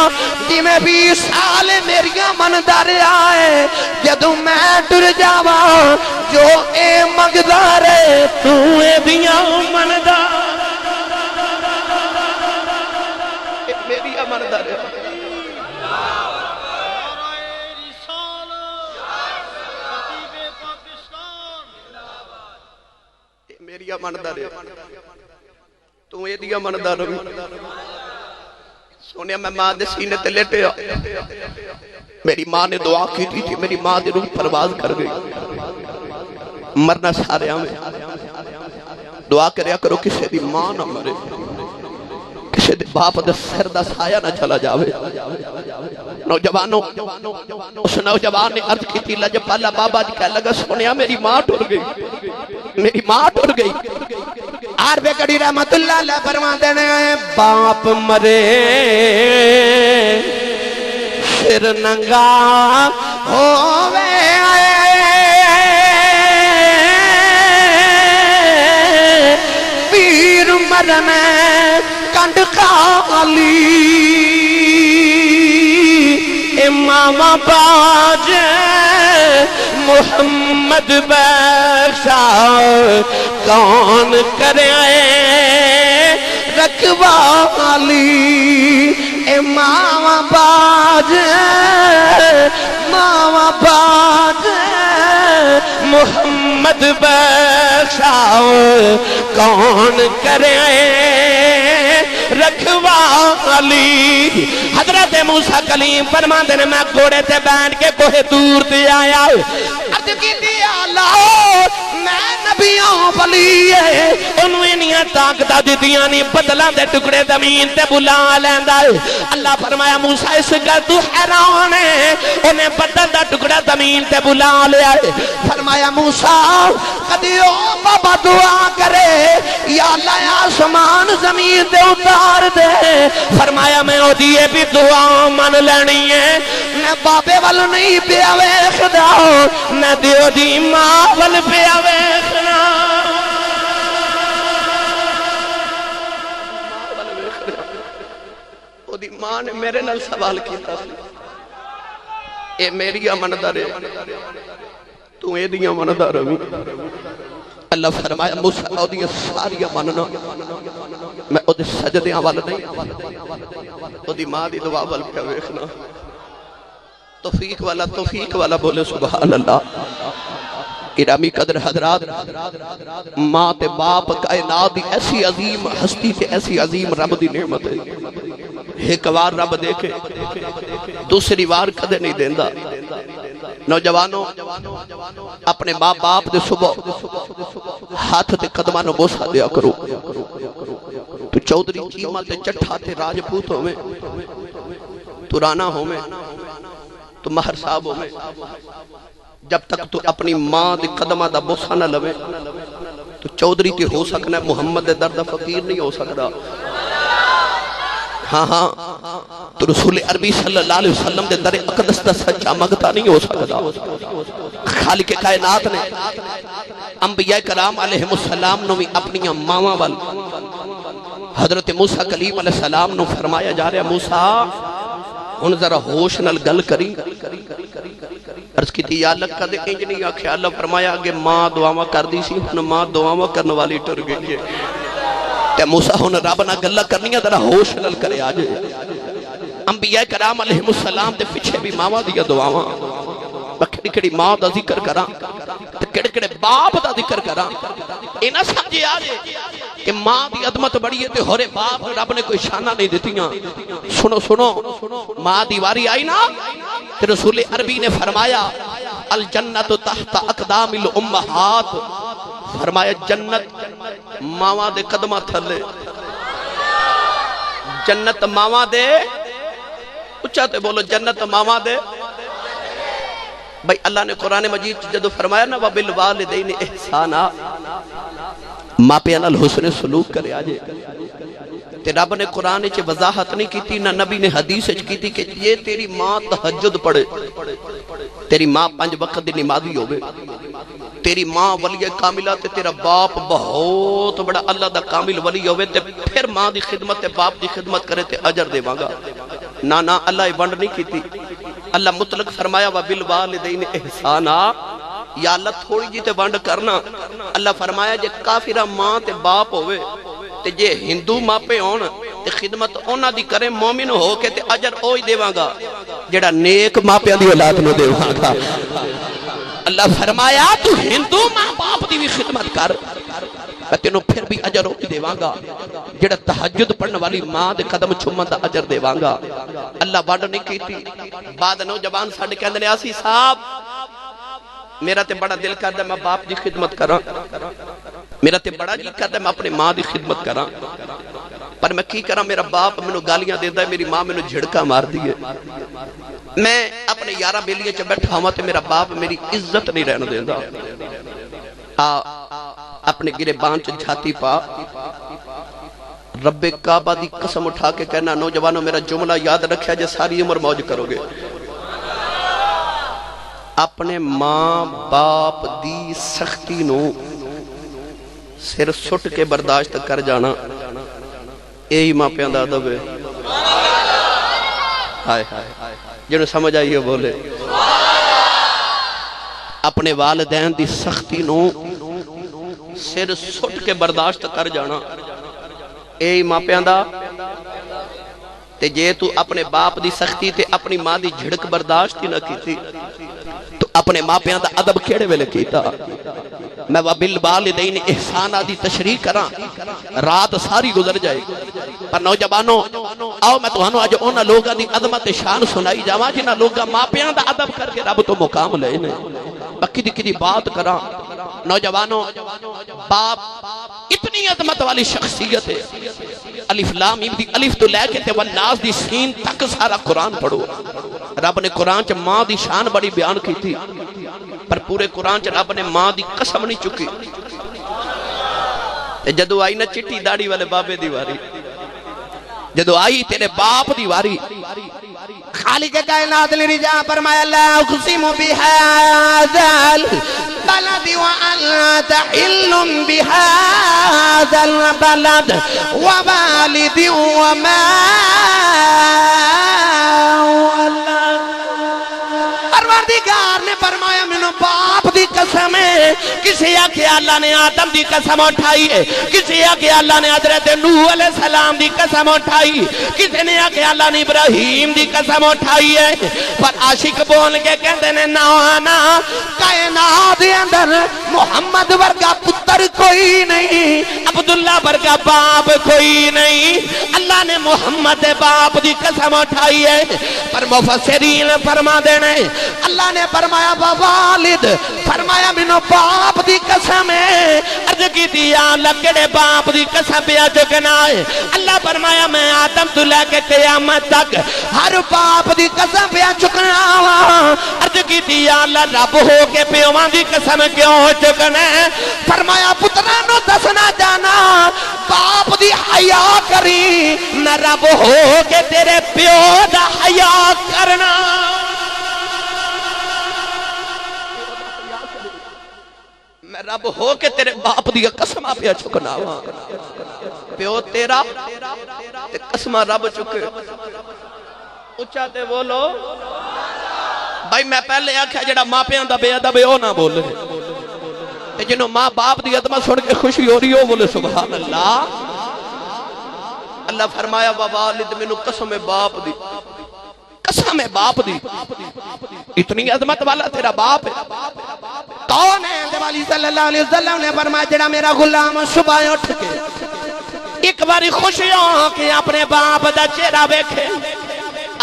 Speaker 1: جی میں 20 سال میریاں من داریا ہے جدوں میں ٹر جاوا جو اے منگدار ہے تو اے دیاں من دار میری امردار ہے مندا رہے تو اے دیا مندا رہی سونیا میں ماں دے سینے تے لیٹے میری ماں نے دعا کی تھی میری ماں دی روح پرواز کر گئی مرنا سارے ہمیں دعا کریا کرو کسے دی ماں نہ مرے کسے دی باپ دے سر دا سایہ نہ چلا جاوے نوجوانوں اس نوجوان نے عرض کی تھی لجپالا بابا جی کہہ لگا سونیا میری ماں ٹر گئی میری ماں ٹر گئی آر بے کڑی رحمت اللہ علیہ فرمان دینے باپ مرے پھر ننگا ہووے پیر مرنے کنڈ خالی امام باج محمد بخشا کون کرے رکھوالی امام باج محمد بخشا کون کرے رکھوالی حضرت موسیٰ کلیم فرماندے نے میں گھوڑے تے بیٹھ کے کوہ دور تے آیا عرض کی دیا اللہ میں نبیوں ولی ہے انہوں انہیں طاقتہ دیتیاں نہیں بدلان دے ٹکڑے زمین تے بلا لیندہ اللہ فرمایا موسیٰ اس گل تو حیران ہے انہیں بدل دا ٹکڑا زمین تے بلا لیا فرمایا موسیٰ قدیو بابا دعا کرے یا اللہ آسمان زمین تے اتار دے فرمایا میں او دیئے بھی دعا من لینی ہے میں بابے وال نہیں پیا ویخدا میں دیو دی ماں وال پیا ویخنا او دی ماں نے میرے نال سوال کیتا اے میری امندہ رے تو اے دیا امندہ روی اللہ فرمایا موسیٰ او دیا ساری اماننا میں او دی سجدے آوال نہیں او دی ماں دی دعا وال پیا ویخنا توفیق والا بولے سبحان اللہ گرامی قدر حضرات ماں تے باپ کائنات دی ایسی عظیم ہستی تے ایسی عظیم رب دی نعمت ہے ایک وار رب دیکھے دوسری وار کدے نہیں دیندہ نوجوانوں اپنے ماں باپ دے صبح ہاتھ تے قدمانوں بوسا دیا کرو تو چودری چیمہ تے چٹھا تے راجپوت ہو میں تو رانا ہو میں تو مہر صاحب ہو میں جب تک تو اپنی ماں دے قدمہ دا بوسا نہ لوے تو چودری تے ہو سکنا محمد دے درد فقیر نہیں ہو سکتا ہاں تو رسول عربی صلی اللہ علیہ وسلم دے در اقدس دا سچا مگتا نہیں ہو سکتا خالق کائنات نے انبیاء کرام علیہ السلام نو بھی اپنی ماما وال حضرت موسیٰ کلیم علیہ السلام نو فرمایا جا رہا موسیٰ ان ذرا ہوش نل گل کری عرض کی تھی یا اللہ کدے انج نہیں آکھیا اللہ فرمایا کہ ماں دعاواں کر دی سی ہن ماں دعاواں کرنے والی ٹر گئی ہے تے موسیٰ ہن رب نہ گلاں کرنیاں ذرا ہوش نل کرے آ جائے انبیاء کرام علیہ السلام دے پیچھے بھی ماواں دیا دعاواں کڑی کڑی ماں دا ذکر کراں تے کڑے کڑے باپ دا ذکر کراں اے نہ سمجھے آ جائے کہ ماں دی عظمت بڑی ہے تے ہورے باپ رب نے کوئی شانہ نہیں دیتیاں سنو ماں دی واری آئی نا تے رسول عربی نے فرمایا الجنت تحت اقدام الامہات فرمایا جنت ماواں دے قدمہ تھلے جنت ماواں دے اچھا تے بولو جنت ماواں دے بھائی اللہ نے قرآن مجید جدو فرمایا نا وَبِالْوَالِدَيْنِ احسانا ماں پہ انال حسن سلوک کرے آجے تے رب نے قرآن چے وضاحت نہیں کی تھی نہ نبی نے حدیث کی تھی کہ یہ تیری ماں تہجد پڑھے تیری ماں 5 وقت دی نمازی ہوئے تیری ماں ولی کاملہ تے تیرا باپ بہت بڑا اللہ دا کامل ولی ہوئے تے پھر ماں دی خدمت تے باپ دی خدمت کرے تے اجر دے مانگا نا اللہ بند نہیں کی تھی اللہ مطلق فرمایا وَبِالْوَالِدَيْنِ احسانا یا اللہ تھوڑی جی تے بند کرنا اللہ فرمایا جے کافرہ ماں تے باپ ہوئے تے جے ہندو ماں پہ ہون تے خدمت اونا دی کرے مومن ہو کے تے اجر اوہی دے وانگا جیڑا نیک ماں پہ دی اولاد نو دے وانگا اللہ فرمایا تو ہندو ماں باپ دی بھی خدمت کر میں تینوں پھر بھی اجر دیواں گا جڑا تہجد پڑھنے والی ماں دے قدم چومن دا اجر دیواں گا۔ اللہ وعدہ نہیں کیتی۔ بعد نوجوان ساڈے کہندے نے آسی صاحب میرا تے بڑا دل کردا میں باپ دی خدمت کراں، میرا تے بڑا جی کردا میں اپنی ماں دی خدمت کراں، پر میں کی کراں میرا باپ مینوں گالیاں دیندا ہے، میری ماں مینوں جھڑکا مار دی ہے، میں اپنے یاراں بیلیاں چ بیٹھا ہواں تے میرا باپ میری عزت نہیں رہن دیندا۔ اپنے گریبان چ جھاتی پا رب کعبہ دی قسم اٹھا کے کہنا نوجوانوں میرا جملہ یاد رکھیا جے ساری عمر موج کرو گے، اپنے ماں باپ دی سختی نو سر سٹ کے برداشت کر جانا یہی ماں پیاں دا ادب ہے۔ ہائے ہائے جنہوں سمجھ آئیے بولے، اپنے والدین دی سختی نو سر سٹ کے برداشت کر جانا یہی ماں پیاں دا۔ تے جے تو اپنے باپ دی سختی تے اپنی ماں دی جھڑک برداشت ہی نہ کیتی تو اپنے ماں پیاں دا ادب کیڑے ویلے کیتا؟ میں وَبِالْوَالِدَيْنِ احسانہ دی تشریح کراں رات ساری گزر جائے، پر نوجوانوں آؤ میں تمہانوں آج انہاں لوگاں دی عظمت شان سنائی جاواں جنہاں لوگاں ماں پیاں دا ادب کر کے رب تو مقام لے نے۔ بکی دی بات کراں نوجوانوں، باپ اتنی عظمت والی شخصیت ہے، الف لام میم دی الف تو لے کے تے والناس دی سین تک سارا قرآن پڑھو۔ رب نے قرآن چ ماں دی شان بڑی بیان کی تھی، پر پورے قرآن چ رب نے ماں دی قسم نہیں چکی۔ جدو آئی نا چٹی داڑھی والے بابے دی واری، جدو آئی تیرے باپ دی واری،
Speaker 2: خالق کائنات نے رجا فرمایا لا اقسم بهذا البلد وانت حل بهذا البلد ووالد وما ولد۔ پروردگار نے فرمایا مینوں باپ دی قسم ہے، کسی آکھے اللہ نے آدم دی قسم اٹھائی ہے، کسی آکھے اللہ نے حضرت نوح علیہ السلام دی قسم اٹھائی، کسی نے آکھے اللہ نے ابراہیم دی قسم اٹھائی ہے، پر عاشق بول کے کہندے نے نوانا کائنات دے اندر محمد ورگا پتر کوئی نہیں، عبداللہ ورگا باپ کوئی نہیں۔ اللہ نے محمد باپ دی قسم اٹھائی ہے، پر مفسرین فرما دینے اللہ نے فرمایا والد، فرمایا مینوں باپ دی قسم ہے۔ عرض کی دیا اللہ کیڑے باپ دی قسم پیا چکنا ہے؟ اللہ فرمایا میں آدم تو لے کے قیامت تک ہر باپ دی قسم پیا چکنا ہوا۔ عرض کی دیا اللہ رب ہو کے پیوان دی قسم کیوں چکنا ہے؟ فرمایا پترانو دسنا جانا باپ دی حیا کری، میں رب ہو کے تیرے پیو دا حیا کرنا۔
Speaker 1: میں رب ہو کے تیرے باپ دی قسمہ پیا چکنا ہوا، پیو تیرا تے قسمہ رب چکے۔ اچھا تے بولو بھائی، میں پہلے آکھا جڑا ماں پیاں دا بے ادب او نہ بولے، تے جنہوں ماں باپ دی عظمت سن کے خوشی ہو رہی ہو بولے سبحان اللہ۔ اللہ فرمایا والد مینوں قسم باپ دی، قسم باپ دی، اتنی عظمت والا تیرا باپ ہے۔
Speaker 2: کون ہے؟ دیوالی صلی اللہ علیہ وسلم نے فرمایا جڑا میرا غلام صبح اٹھ کے ایک باری خوشیوں کہ اپنے باپ دا چہرہ بیکھے،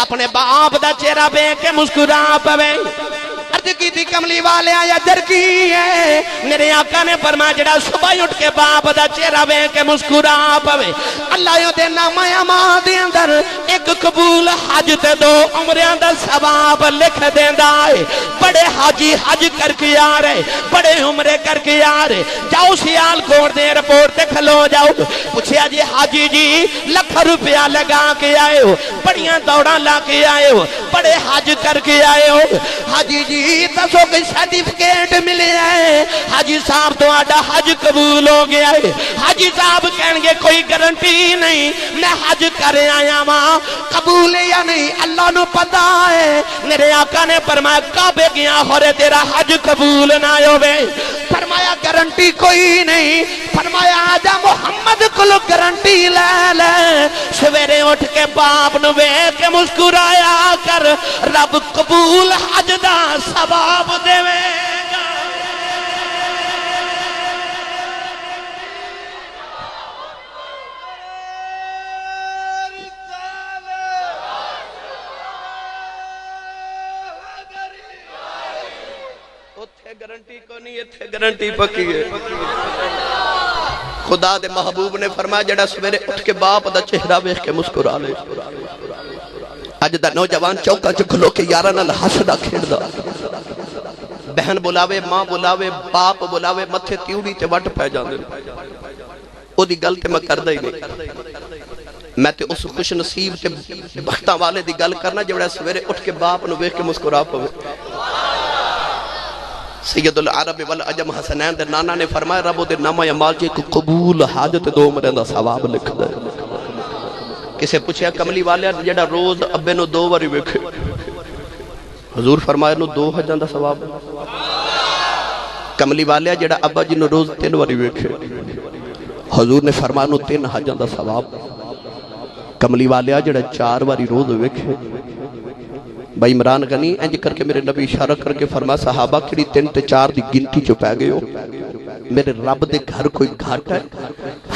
Speaker 2: اپنے باپ دا چہرہ بیکھ کے مسکرا پوے۔ عرض کی تھی کملی والے آیا در کی ہے، میرے آقا نے فرمایا جڑا صبح اٹھ کے باپ دا چہرہ بیکھ کے مسکرا پوے، اللہ یوں دے نام امان دے اندر ایک قبول حج تے 2 عمریاں دا ثواب لکھ دیندا ہے۔ بڑے حاجی حج کر کے آ رہے، بڑے عمرے کر کے آ رہے، جاؤ سیال کوٹ دے ایئرپورٹ تے کھلو جاؤ، پوچھیا جی حاجی جی لکھ روپیہ لگا کے آئے ہو، بڑیاں دوڑاں لا کے آئے ہو، بڑے حج کر کے آئے ہو، حاجی جی دسو کہ سرٹیفکیٹ ملے ہیں؟ حاجی صاحب تو آڈا حج قبول ہو گیا ہے۔ حاجی صاحب کہیں گے کوئی گارنٹی نہیں، میں حج کر آیا ماں، قبول یا نہیں اللہ نو پتا ہے۔ میرے آقا نے فرمایا کعبے گیا ہورے تیرا حج قبول نہ ہوئے، فرمایا گارنٹی کوئی نہیں، فرمایا آجا محمد کلو گارنٹی لے لے، سویرے اٹھ کے باپ نو ویکھ کے مسکرایا کر، رب قبول حج دا ثواب دے گا۔ گارنٹی کو نہیں اتھے گارنٹی پکی ہے خدا دے محبوب نے فرمایا جڑا سویرے اٹھ کے باپ دا چہرہ ویکھ کے مسکرا لے اج دا نوجوان چوکا چ کھلو کے یاراں نال ہسدا کھیڈدا بہن بلاوے ماں بلاوے باپ بلاوے متھے تیوڑی تے وٹ پے جاندے او دی گل تے میں کردا ہی نہیں میں تے اس خوش نصیب تے بختاں والے دی گل کرنا جڑا سویرے اٹھ کے باپ نو ویکھ کے مسکرا پوے سید العرب والعجم حسنین دے نانا نے فرمایا رب دے نامہ اعمال چ ایک قبول حاجت دو عمریں دا ثواب لکھ دے کسے پوچھیا کملی والے جڑا روز ابے نو 2 واری ویکھے حضور فرمایا نو 2 حجاں دا ثواب کملی والے جڑا ابا جی نو روز 3 واری ویکھے حضور نے فرمایا نو 3 حجاں دا ثواب کملی والے جڑا 4 واری روز ویکھے بھائی عمران غنی انج کر کے میرے نبی اشارہ کر کے فرمایا صحابہ کڑی 3 تے 4 دی گنتی چ پے گئے ہو میرے رب دے گھر کوئی گھاٹ ہے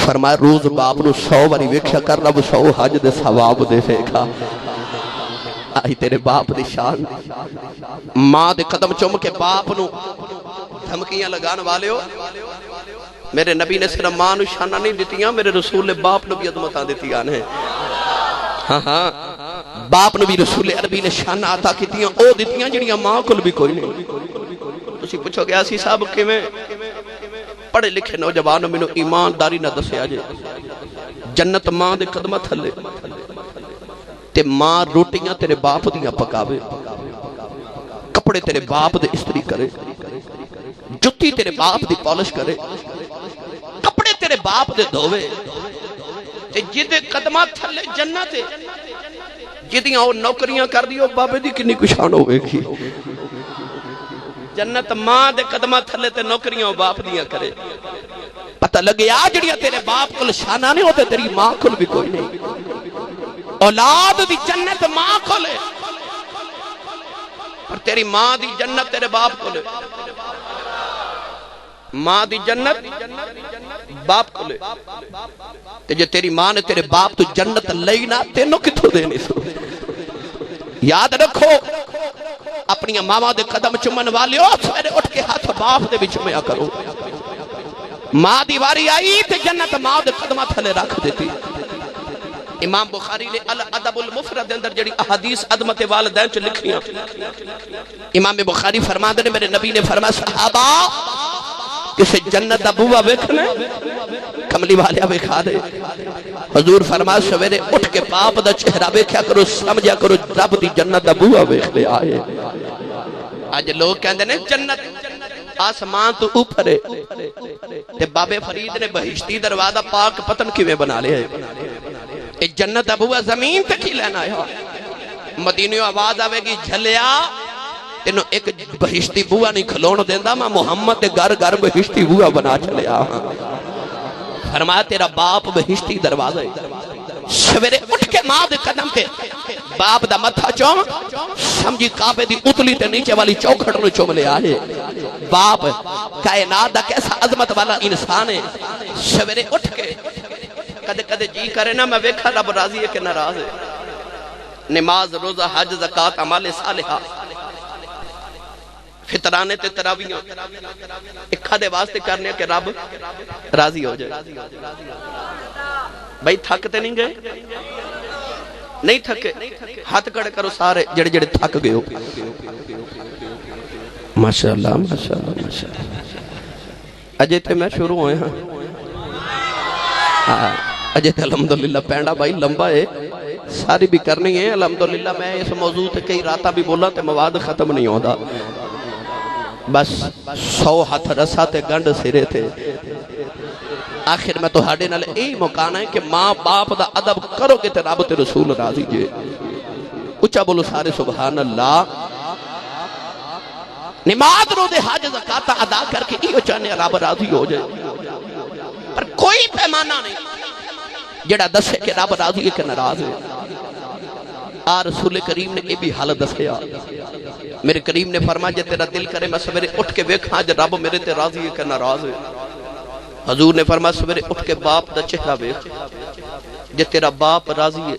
Speaker 2: فرمایا روز باپ نو 100 واری ویکھیا کر رب 100 حج دے ثواب دے گا آئی تیرے باپ دی شان ماں دے قدم چوم کے باپ نو دھمکیاں لگان والے ہو میرے نبی نے صرف ماں نو شانہ نہیں دیتیاں میرے رسول نے باپ نو بھی عظمتاں دیتیاں نے ہاں ہاں باپ نو بھی رسول عربی نے شانہ عطا کیتیاں او دیتیاں جڑیاں ماں کل بھی کوئی نہیں تسی پوچھو گیا سی صاحب کیویں پڑھے لکھے نوجوان مینوں ایمانداری نہ دسیا جے جنت ماں دے قدمہ تھلے تے ماں روٹیاں تیرے باپ دیاں پکاوے کپڑے تیرے باپ دے استری کرے جتی تیرے باپ دی پالش کرے کپڑے تیرے باپ دے دھوے تے جدے قدمہ تھلے جنت جدیاں وہ نوکریاں کر دیو بابے دی کنی کشان ہوئے گی جنت ماں دے قدمہ تھلے تے نوکریاں باپ دیاں کرے پتہ لگے آجڑیاں تیرے باپ کل شانہ نہیں ہوتے تیری ماں کل بھی کوئی نہیں اولاد دی جنت ماں کھولے اور تیری ماں دی جنت تیرے باپ کھولے ماں دی جنت باپ کھولے تے جے تیری ماں نے تیرے باپ تو جنت لئی نہ تینوں کتھوں دے نہیں سو یاد رکھو اپنی ماما دے قدم چمن والے ہو سویرے اٹھ کے ہاتھ باپ دے بھی چمیا کرو ماں دیواری آئی تے جنت ماں دے قدمہ تھلے رکھ دیتی امام بخاری نے الادب المفرد اندر جڑی احادیث عظمت والدین چ لکھیاں امام بخاری فرماندے نے میرے نبی نے فرمایا صحابہ کسے جنت دا بوا ویکھنا کملی والیا ویکھا دے حضور فرمایا سویرے اٹھ کے باپ دا چہرہ ویکھیا کرو سمجھیا کرو رب دی جنت دا بوا ویکھ لے آئے آج لوگ کہندے نے جنت آسمان تو اوپر ہے تے بابے فرید نے بہشتی دروازہ پاک پتن کیویں بنا لے ہے جنت ابوا زمین پہ کی لینا ہے مدینیوں آواز آوے گی جھلیا تینوں ایک بہشتی بوا نہیں کھلون دیندہ میں محمد گھر گھر بہشتی بوا بنا چلیا فرمایا تیرا باپ بہشتی دروازہ ہے سویرے اٹھ کے ماں دے قدم تے باپ دا متھا چوم سمجھی کعبے دی اتلی تے نیچے والی چوکھٹ نو چوم لے آئے باپ کائنات دا کیسا عظمت والا انسان ہے سویرے اٹھ کے کدے کدے جی کرے نا میں ویکھا رب راضی ہے کہ ناراض ہے نماز روزہ حج زکاة عمال صالحہ فطرانے تے تراویاں اکھا دے واسطے کرنے کہ رب راضی ہو جائے بھائی تھکتے نہیں گئے نہیں تھکے ہاتھ کڑے کرو سارے جڑے جڑے تھک گئے ہو ماشاءاللہ ماشاءاللہ ماشاءاللہ اجے تے میں شروع ہوئے ہاں اجے تے الحمدللہ پینڈا بھائی لمبا ہے ساری بھی کرنی ہے الحمدللہ میں اس موضوع تے کئی راتہ بھی بولا تے مواد ختم نہیں ہوتا بس 100 ہاتھ رسا تے گنڈ سرے تھے آخر میں تو ہاڑے نال ای مکانا ہے کہ ماں باپ دا ادب کرو کہ تے رب تے رسول راضی جے اچھا بولو سارے سبحان اللہ نماز رو دے حج زکاة ادا کر کے ایو چاہنے رب راضی ہو جائے پر کوئی پیمانہ نہیں جڑا دسے کہ رب راضی ہے کہ ناراض ہے رسول کریم نے یہ بھی حالت دسیا میرے کریم نے فرمایا جے تیرا دل کرے میں سویرے اٹھ کے ویکھاں جے رب میرے تے راضی ہے کہ ناراض ہے حضور نے فرمایا سویرے اٹھ کے باپ دا چہرہ ویکھ جے تیرا باپ راضی ہے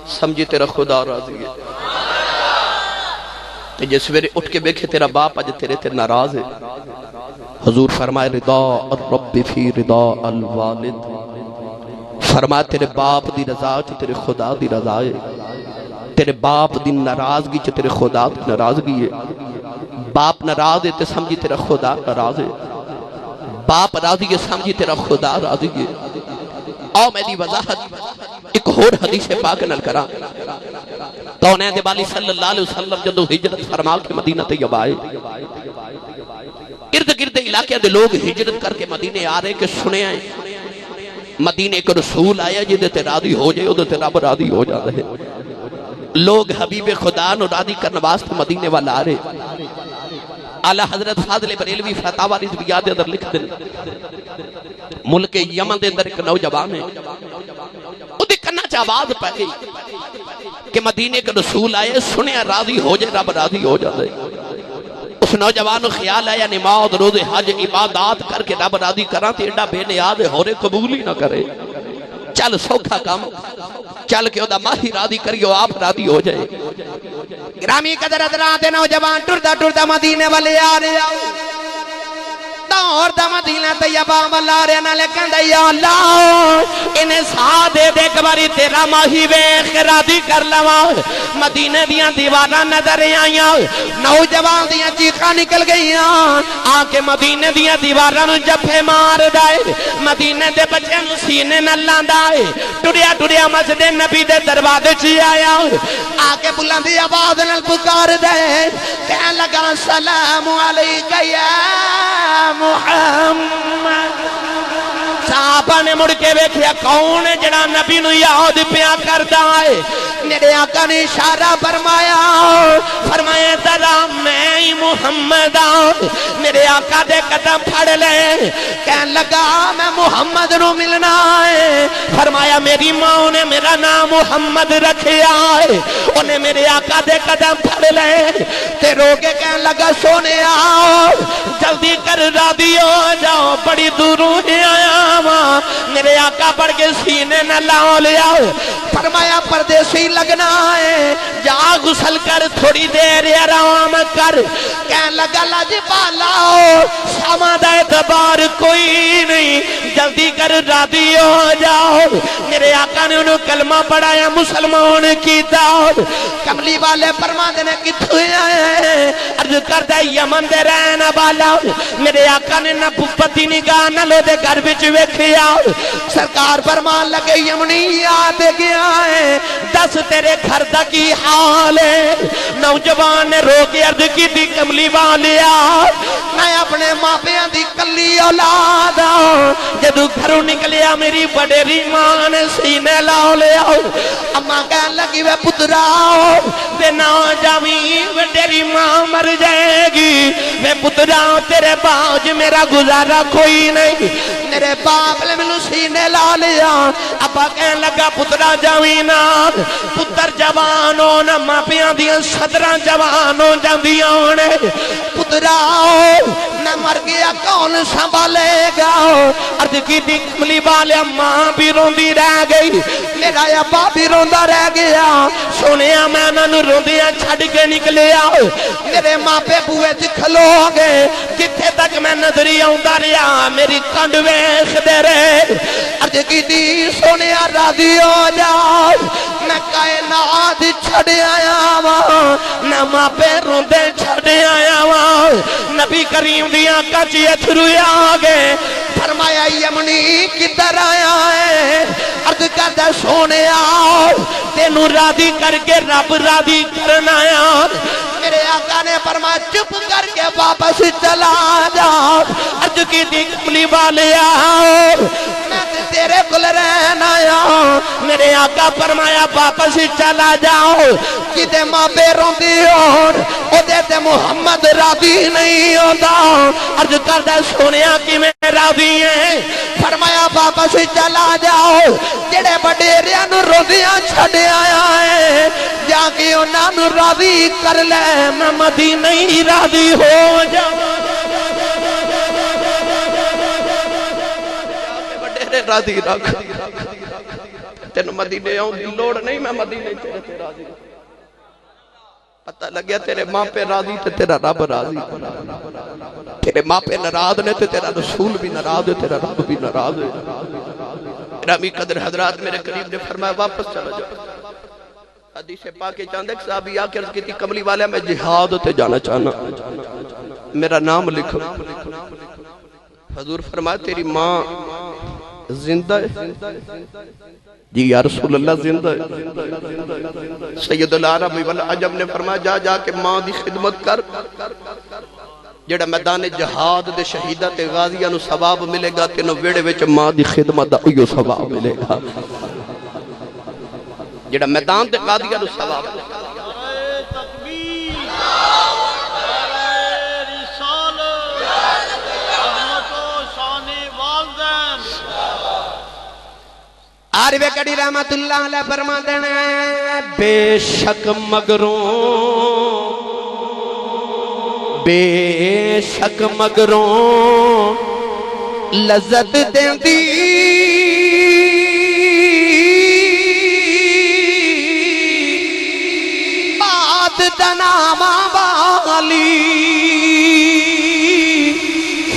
Speaker 2: سمجھے تیرا خدا راضی ہے
Speaker 1: تے جس ویلے اٹھ کے دیکھے تیرا باپ اج تیرے تے ناراض ہے، حضور فرمائے رضا الرب فی رضا الوالد، فرمایا تیرے باپ دی رضا چ تیرے خدا دی رضا ہے، تیرے باپ دی ناراضگی چ تیرے خدا دی ناراضگی ہے۔ باپ ناراض ہے تے سمجھی تیرا خدا ناراض ہے، باپ راضی ہے سمجھی تیرا خدا راضی ہے۔ آؤ میری وضاحت ایک اور حدیث پاک نال کراں۔ کونین دے بالی صلی اللہ علیہ وسلم جدو ہجرت فرما کے مدینہ طیبہ آئے، ارد گرد علاقے دے لوگ ہجرت کر کے مدینے آ رہے کہ سنے آئے مدینے ایک رسول آیا جدے تے راضی ہو جائے ادھے تے رب راضی ہو جا رہے۔ لوگ حبیب خدا نو راضی کرنے واسطے مدینے والا آ رہے۔ اعلیٰ حضرت فاضل بریلوی فتاوی رضویہ دے اندر لکھ دیں، ملک یمن دے اندر ایک نوجوان ہے، اُدھے کنا چا آواز پہ گئی کہ مدینے کے رسول آئے، سنیا راضی ہو جائے رب راضی ہو جائے۔ اس نوجوان کو خیال آیا نماز روز حج عبادات کر کے رب راضی کراں تے ایڈا بے نیاز ہورے قبول ہی نہ کرے، چل سوکھا کام چل کے دا ماہی راضی کریو آپ راضی ہو جائے۔
Speaker 2: گرامی قدر حضرات نوجوان ٹردا ٹردا مدینے والے آ رہے دور دا مدینہ طیبہ والا آ رہے نالے کہندا یا اللہ انہیں ساتھ دے دے ایک باری تیرا ماہی ویکھ راضی کر لواں۔ مدینے دیاں دیواراں نظر آئیاں، نوجوان دیاں چیخاں نکل گئیاں، آ کے مدینے دیاں دیواراں نو جفے مار دائے، مدینے دے بچے نو سینے نال لاندا ہے، ٹریا ٹریا مسجد نبی دے دروازے چ آیا، آ کے بلندی آواز نال پکار دے، کہنے لگا سلام علیکہ یا محمد۔ صحابہ نے مڑ کے ویکھیا کون ہے جڑا نبی نو یاد پیا کردا ہے؟ میرے آقا نے اشارہ فرمایا، فرمایا ذرا میں ہی محمد ہوں۔ میرے آقا دے قدم پھڑ لے، کہنے لگا میں محمد نو ملنا ہے۔ فرمایا میری ماں نے میرا نام محمد رکھیا ہے۔ انہیں میرے آقا دے قدم پھڑ لے تے رو کے کہنے لگا سونے آؤ جلدی کر راضی ہو جاؤ، بڑی دوروں ہی آیا ماں۔ میرے آقا پڑھ کے سینے نہ لاؤ لیا، فرمایا پردیسی لگنا ہے، جا غسل کر تھوڑی دیر آرام کر۔ کہنے لگا لاجپالا سامان دا اعتبار کوئی نہیں، جلدی کر راضی ہو جاؤ۔ میرے آقا نے انہوں کلمہ پڑھایا، مسلمان کیتا۔ کملی والے فرماندے نے کتھوں آئے ہیں؟ عرض کردہ یمن دے رہنا والا۔ میرے آقا نے نبوتی نگاہ نہ لو دے گھر بچ ویکھیا، سرکار فرمان لگے یمنی آتے گیا ہے، دس تیرے گھر دا کی حال ہے؟ نوجوان نے رو کے عرض کی تھی کملی والیا میں اپنے ماں پیاں دی کلی اولاد ہوں، جدو گھروں نکلیا میری بڑیری ماں نے سینے لاؤ لیا۔ اماں کہنے لگی وے پترا وے نہ جاویں بڑیری ماں مر جائے گی، وے پترا تیرے باج میرا گزارا کوئی نہیں۔ میرے باپ نے مینوں سینے لا لیا، ابا کہنے لگا پترا جاویں نہ، پتر جوان ہونا ماں پیاں دیاں صدراں جوان ہو جاندیاں ہونے، پترا نہ مر گیا کون سنبھالے گا؟ عرض کی تھی کملی والے ماں بھی روندی رہ گئی، میرا ابا بھی روندا رہ گیا، سنیا میں نہ روندیاں چھڑ کے نکلیا، میرے ماں پہ بوئے کھلو گئے، جتھے تک میں نظری آؤندا رہا میری کنڈ ویکھ دے رہے۔ عرض کی تھی سنیا راضی ہو جا، میں کائنات چھڑ آیا وہاں، نہ ماں پہ روندے چھڑ آیا وہاں۔ نبی کریم دیاں کچی اتھرو آگے، فرمایا یمنی کدھر آیا ہے؟ عرض کردہ سونے آؤ تینوں راضی کر کے رب راضی کرنا آیا۔ میرے آقا نے فرمایا چپ کر کے واپس چلا جا۔ عرض کی تھی کملی والے آؤ میں تیرے کل رہنا آیا۔ میرے آقا فرمایا واپس چلا جاؤ، کتے ماں پہ روندی ہون او دیتے محمد راضی نہیں ہوتا۔ عرض کردہ سونیا کی میں راضی ہیں، فرمایا واپس چلا جاؤ، جڑے بڑیریاں نو روندیاں چھڑے آیا ہے، جا کے انہاں نو راضی کر لے میں مدینہ ہی راضی ہو جاؤں۔ بڑیرے راضی رکھ، تینو مدینے آؤں دی لوڑ نہیں، میں مدینے تیرے تے راضی۔
Speaker 1: پتہ لگیا تیرے ماں پہ راضی تے تیرا رب راضی، تیرے ماں پہ ناراض نے تے تیرا رسول بھی ناراض ہے، تیرا رب بھی ناراض ہے۔ گرامی قدر حضرات، میرے قریب نے فرمایا واپس چلا جاؤ۔ حدیث پاک کے چاندے ایک صحابی آ کے عرض کی تھی کملی والا میں جہاد تے جانا چاہنا، میرا نام لکھو۔ حضور فرمایا تیری ماں زندہ ہے؟ جی یا رسول اللہ زندہ ہے۔ سید العرب والعجم نے فرمایا جا کے ماں دی خدمت کر، جڑا میدان جہاد دے شہیدہ تے غازیاں نو ثواب ملے گا تینوں ویڑے وچ ماں دی خدمت دا اوہی ثواب ملے گا، جڑا میدان دے غازیاں نو ثواب ملے گا۔ عارف کڑی رحمت اللہ علیہ فرما دینے بے شک مگروں لذت دیں دی بات دناما والی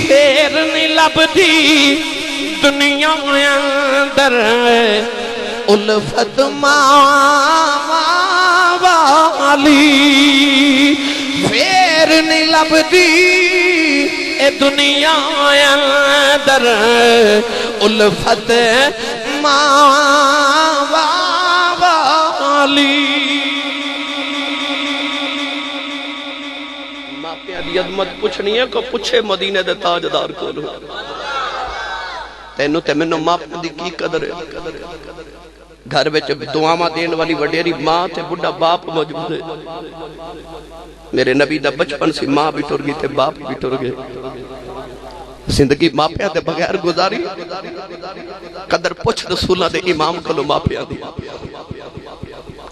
Speaker 1: پھر نہیں لب دی دنیا اندر الفت والی پھر نہیں لبدی اے دنیا اندر الفت والی۔ ماپیاں دی عظمت پوچھنی ہے کو پوچھے مدینے دے تاجدار کو لو، تینوں تے منوں ماں دی کی قدر ہے۔ گھر وچ دعاواں دین والی وڈیری ماں تے بڑھا باپ موجود ہے۔ میرے نبی دا بچپن سی ماں بھی ٹر گئی تے باپ بھی ٹر گئے، زندگی ماپیاں دے بغیر گزاری، قدر پوچھ رسولاں دے امام کلو ماپیاں دی۔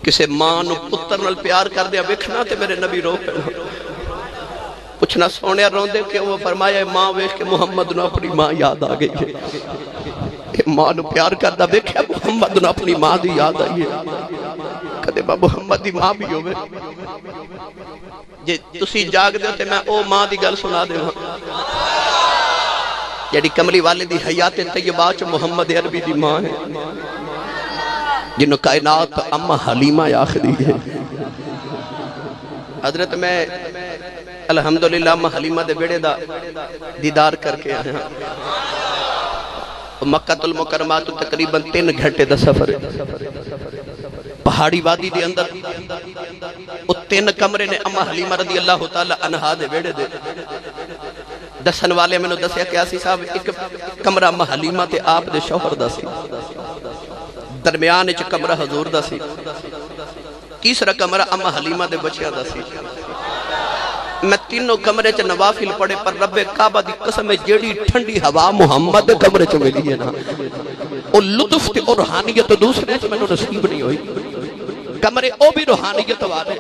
Speaker 1: کسے ماں نو پتر نال پیار کر دیا ویکھنا تے میرے نبی رو پہنا پوچھنا سونے روندے کہ وہ فرمایا ماں ویکھ کے محمد نو اپنی ماں یاد آ گئی ہے، ماں نو پیار کردا ویکھیا محمد نو اپنی ماں دی یاد آئی ہے۔ کدے با محمد دی ماں بھی ہوئے جے تسی جاگ دے تے میں او ماں دی گل سنا دے جیڑی کملی والے دی حیات طیبہ چ محمد عربی دی ماں ہے، جنہوں کائنات اما حلیمہ آخری ہے۔ حضرت میں الحمدللہ اما حلیمہ دے بیڑے دا دیدار کر کے آیا، مکہ المکرمات تقریباً 3 گھنٹے دا سفر ہے، پہاڑی وادی دے اندر وہ 3 کمرے نے اما حلیمہ رضی اللہ تعالی عنہا دے بیڑے دے۔ دسن والے میں نے دسیا کہ آسی صاحب ایک کمرہ اما حلیمہ تے آپ دے شوہر دا سی، درمیان اچھ کمرہ حضور دا سی، تیسرا کمرہ اما حلیمہ دے بچیاں دا سی۔ میں تینوں کمرے چ نوافل پڑے پر رب کعبہ دی قسم جیڑی ٹھنڈی ہوا محمد کمرے چ ملی ہے نا، او لطف تے اور روحانیت دوسرے چ مینوں نصیب نہیں ہوئی۔ کمرے او بھی روحانیت والے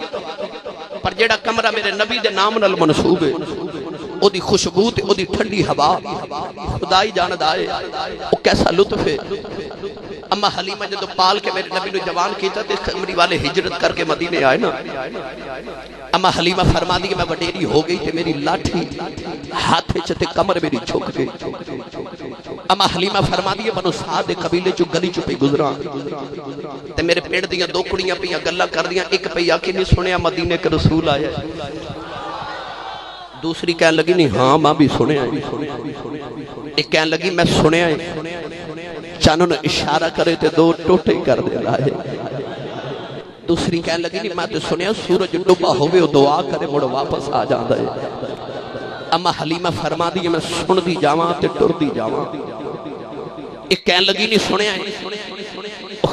Speaker 1: پر جیڑا کمرہ میرے نبی دے نام نال منسوب ہے، او دی خوشبو تے او دی ٹھنڈی ہوا خدائی جاند آئے، او کیسا لطف ہے۔ اما حلیمہ جدو پال کے میرے نبی نے جوان کیتا تے کمری والے ہجرت کر کے مدینے آئے نا، اما حلیمہ فرما دی کہ میں وڈیری ہو گئی تے میری لاٹھی ہاتھ چتے کمر میری جھک گئی۔ اما حلیمہ فرما دی کہ بنو سعد قبیلے چو گلی چو پہ گزران تے میرے پیڑ دیاں 2 کڑیاں پہ گلہ کر دیاں، ایک پہ آکے نہیں سنیا مدینے کے رسول آیا، دوسری کہنے لگی نہیں ہاں ماں بھی سنے آئے، ایک کہنے لگی میں سنے آئے، چانوں نے اشارہ کرے تے 2 ٹوٹے کر دے رہا ہے، دوسری کہنے لگی نہیں میں تے سنیا سورج ڈوبا ہوئے دعا کرے مڑ واپس آ جاندہ ہے۔ اما حلیمہ فرما دی میں سن دی جاواں تے ٹر دی جاواں، ایک کہنے لگی نہیں سنے آئے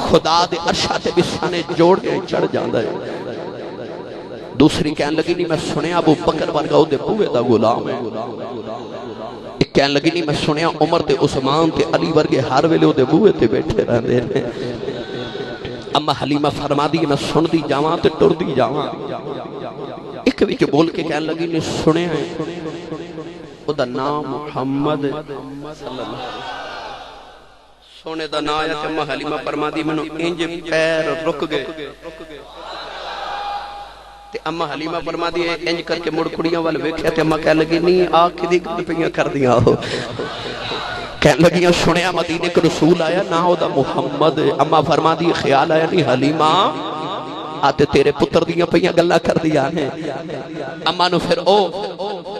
Speaker 1: خدا دے عرشہ تے بسانے جوڑ کے چڑھ جاندہ ہے، دوسری کہنے لگی نہیں میں سنیا ابو بکر ورگاؤ دے بوئے دا غلام ہے، ایک کہنے لگی نہیں میں سنیا عمر تے عثمان تے علی ورگے ہر ویلے دے بوئے تے بیٹھے رہنے ہیں۔ اما حلیمہ فرما دی میں سن دی جاواں تے ٹر دی جاواں، ایک وچ بول کے کہنے لگی نہیں سنے ہیں او دا نام محمد صلی اللہ علیہ وسلم، سونے دا نام آیا تے اما حلیمہ فرما دی منو انج پیر رک گئے، تے اما حلیمہ فرما دی انج کر کے مڑ کڑیاں وال ویکھیا تے اما کہہ لگی نہیں آ کدی گل پیاں کر دیاں ہو کہنے لگیاں سنیا مدینے کے رسول آیا نہ او دا محمد اما فرما دی خیال آیا نہیں حلیمہ آتے تیرے پتر دیاں پیاں گلہ کر دیا ہیں اما نو پھر او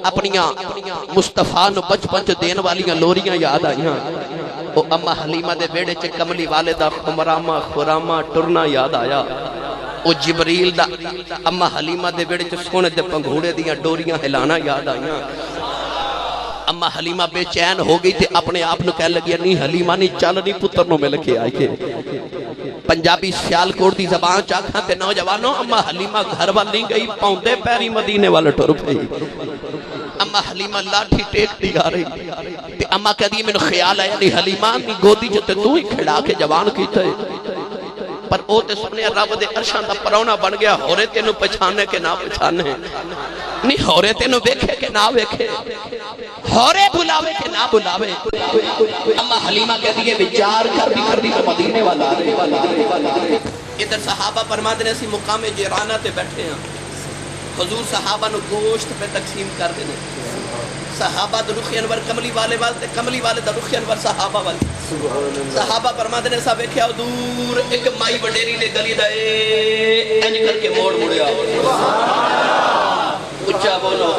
Speaker 1: اپنیاں مصطفیٰ نو بچپن چ دین والیاں لوریاں یاد آئیاں او اما حلیمہ دے بیڑے چ کملی والدہ خمرامہ خورامہ ٹرنا یاد آیا او جبریل دا اما حلیمہ دے بیڑے چ سونے دے پنگھوڑے دیاں ڈوریاں ہلانا یاد آئیاں اما حلیمہ بے چین ہو گئی تھے اپنے آپ نو کہہ لگیا نہیں حلیمہ نہیں چل نہیں پتر نو مل کے آئیے پنجابی سیال کوڑ دی زبان چاکھاں تے نوجوانوں اما حلیمہ گھر وال نہیں گئی پاؤندے پیری مدینے والا ٹر پئی اما حلیمہ لاٹھی ٹیک دی آ رہی تے اما کہہ دی میں نے خیال آیا نہیں حلیمہ نہیں گودی جتے تو ہی کھڑا کے جوان کی تھے پر او تے سنے رب دے عرشاں دا پرونا بن گیا ہورے تینو پہچانے کے نہ پہچانے نہیں ہورے تینو دیکھے کے نہ دیکھے ہورے بلاوے کے نہ بلاوے اما حلیمہ کہتی ہے بچار کر دی تو مدینے والا رہے ادھر صحابہ فرماتے ہیں اسی مقام جیرانہ تے بیٹھے ہیں حضور صحابہ نو گوشت پہ تقسیم کر دینے صحابہ دا رخ انور کملی والے دا رخ انور صحابہ والے صحابہ فرماتے ہیں صاحب کیا دور ایک مائی وڈیری نے گلی دا انج کر کے موڑ مڑیا اچھا بولو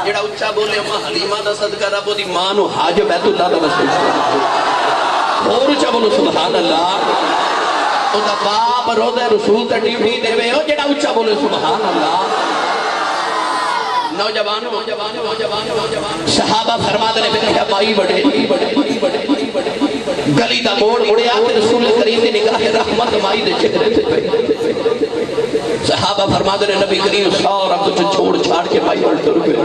Speaker 1: جڑا اچھا بولے اما حلیمہ دا صدقہ رب دی ماں نو حاج بیت اللہ دا وسیلہ اور اچھا بولو سبحان اللہ او دا باپ روضہ رسول تے ڈیوٹی دے وے او جڑا اچھا بولے سبحان اللہ نوجوان صحابہ فرماتے ہیں کہ مائی بڑے گلی دا موڑ مڑیا کہ رسول کریم دی نگاہ رحمت مائی دے چہرے تے پئی صحابہ فرماتے ہیں نبی کریم سارا کچھ چھوڑ چھاڑ کے مائی بڑھ ٹر پئے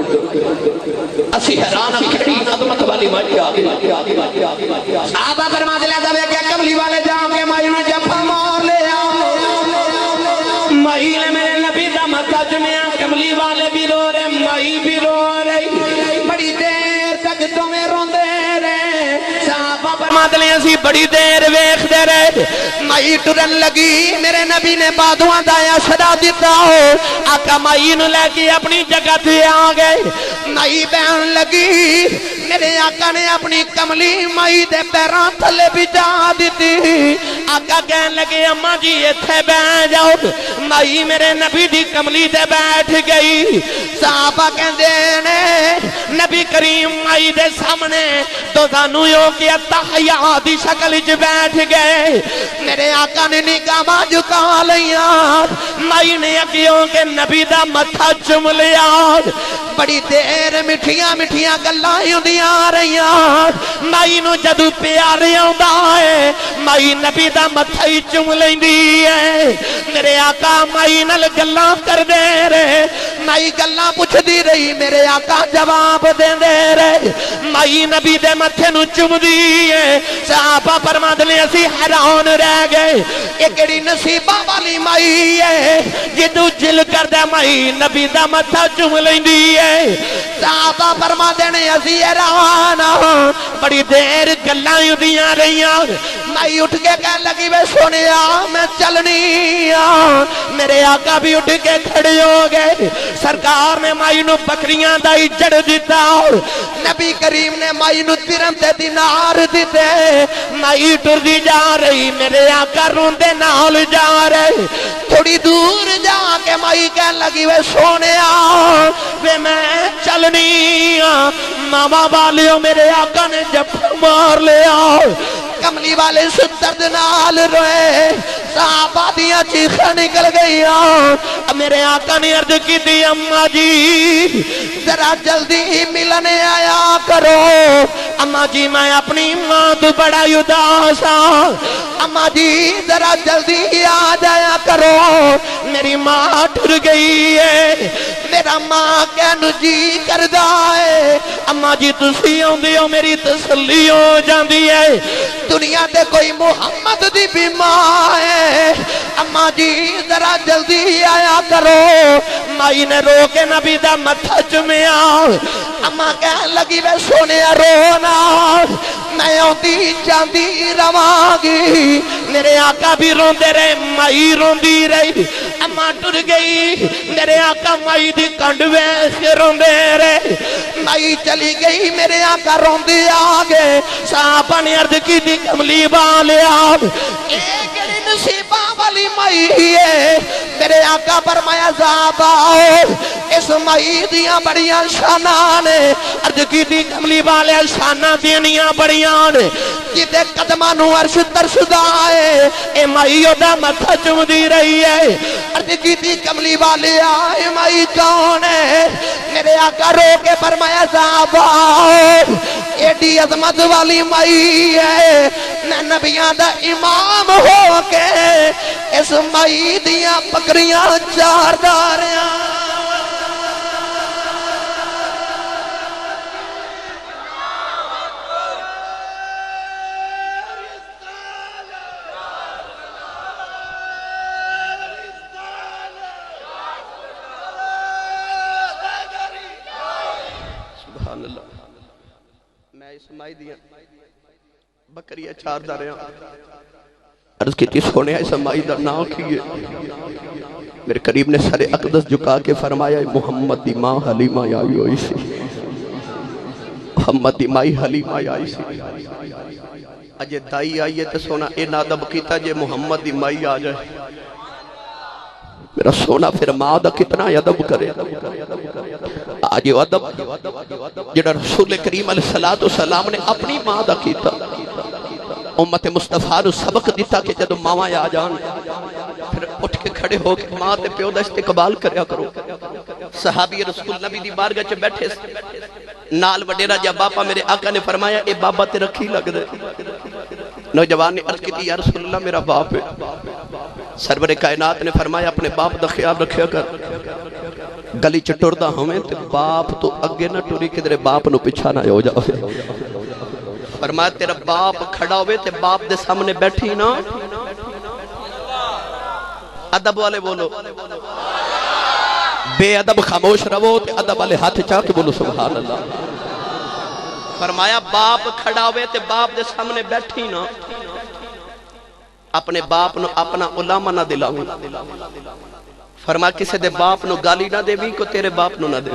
Speaker 1: اسی حیران کھڑی عظمت والی مائی آ گئی صحابہ فرماتے ہیں کہ کملی والے جا کے مائی نے جفا مار لیا مائی نے میرے نبی دا متھا چومیا کملی والے بھی رو رہے مائی بھی رو رہی بڑی دیر تک تمہیں روندے رہے صحابہ فرماتے ہیں اسی بڑی دیر ویکھدے رہے مائی ٹرن لگی میرے نبی نے بادواں دا اشارہ دیتا ہو آقا مائی نو لے کے اپنی جگہ تے آ گئے مائی بہن لگی میرے آقا نے اپنی کملی مائی دے پیراں تھلے بچا دیتی آقا کہنے لگے اماں جی ایتھے بیٹھ جاؤ مائی میرے نبی دی کملی تے بیٹھ گئی صحابہ کہندے نے نبی کریم مائی دے سامنے تو سانو یو کہ تحیہ دی شکل وچ بیٹھ گئے میرے آقا نے نگاہ جھکا لیا مائی نے اکیوں کہ نبی دا متھا چوم لیا بڑی دیر مٹھیاں مٹھیاں گلاں ہوندیاں رہیاں مائی نو جدوں پیار آوندا ہے مائی نبی دا متھا ہی چوم لیندی ہے میرے آقا مائی نال گلاں کردے رہے مائی گلاں پوچھدی رہی میرے آقا جواب دیندے رہے مائی نبی دے متھے نو چومدی ہے صحابہ فرماتے ہیں اسی حیران رہ گئے یہ کیڑی نصیبہ والی مائی ہے جدوں جل کردے مائی نبی دا متھا چوم لیندی ہے صحابہ فرماتے ہیں اسی حیران بڑی دیر گلاں ہوندیاں رہیاں مائی اٹھ کے کہنے لگی وے سونیا میں چلنی میرے آقا بھی اٹھ کے کھڑے ہو گئے سرکار نے مائی نو بکریاں دا جڑ دیتا نبی کریم نے مائی نو درہم تے دینار دیتے مائی ٹر دی جا رہی میرے آقا روندے نال جا رہے تھوڑی دور جا کے مائی کہنے لگی وے سونیا وے میں چلنی ماما والیوں میرے آقا نے جب مار لیا کملی والے سترد نال روئے صحابہ دیا چیخہ نکل گئی میرے آقا نے عرض کی دی اماں جی ذرا جلدی ملنے آیا کرو اماں جی میں اپنی ماں تو بڑا اداسا اماں جی ذرا جلدی آ جایا کرو میری ماں ٹر گئی ہے میرا ماں کہنو جی کردہ ہے اماں جی تسی آندی ہو میری تسلی ہو جاندی ہے دنیا دے کوئی محمد دی بھی ماں ہے اماں جی ذرا جلدی آیا کرو مائی نے رو کے نبی دا متھا چومیا
Speaker 2: اما کہن لگی وے سونے رونا میں آندی جاندی رواگی میرے آقا بھی روندے رہے مائی روندی رہی اما ٹر گئی میرے آقا مائی دی کنڈ ویکھ کے روندے رہے مائی چلی گئی میرے آقا روندے آگے صحابہ نے عرض کی دی کملی والیا ایک نصیبہ والی مائی ہے میرے آقا فرمایا صحابہ اس مائی دیاں بڑیاں شاناں نے عرض کی دی کملی والے شاناں دیاں بڑیاں نے جتے قدماں نو عرش ترسدا ہے اے مائی دا متھا چومدی رہی ہے عرض کی دی کملی والے اے مائی کون ہے میرے آقا رو کے فرمایا صحابہ ایڈی عظمت والی مائی ہے میں نبیاں دا امام ہو کے اس مائی دیاں بکریاں چار داریاں سبحان اللہ میں اس مائی دیاں بکریاں چار داریاں عرض کی تھی سونے اس مائی دا نام کیے میرے قریب نے سر اقدس جھکا کے فرمایا محمد دی ماں حلیمہ آئی ہوئی سی محمد دی مائی حلیمہ آئی سی اجے دائی آئیے تے سونا اے نادب کیتا جے محمد دی مائی آ جائے میرا سونا پھر ماں دا کتنا ادب کرے آج یہ ادب جڑا رسول کریم علیہ السلام نے اپنی ماں دا کیتا امت مصطفیٰ نو سبق دیتا کہ جدو ماں آ جان پھر اٹھ کے کھڑے ہو کے ماں تے پیو دا استقبال کریا کرو صحابی رسول نبی دی بارگاہ چ بیٹھے نال وڈیرا جا باپا میرے آقا نے فرمایا اے بابا تے رکھی لگ دے نوجوان نے عرض کی تھی یا رسول اللہ میرا باپ ہے سرور کائنات نے فرمایا اپنے باپ دا خیال رکھیا کر گلی چ ٹردا ہوویں تے باپ تو اگے نہ ٹری کدھر باپ نو پیچھا نہ ہو جاوے فرمایا تیرا باپ کھڑا ہوئے تے باپ دے سامنے بیٹھی نا ادب والے بولو بے ادب خاموش رہو تے ادب والے ہاتھ چاہ کے بولو سبحان اللہ فرمایا باپ کھڑا ہوئے تے باپ دے سامنے بیٹھی نا اپنے باپ نو اپنا علامہ نہ دلاویں فرمایا کسے دے باپ نو گالی نہ دے بھی کو تیرے باپ نو نہ دے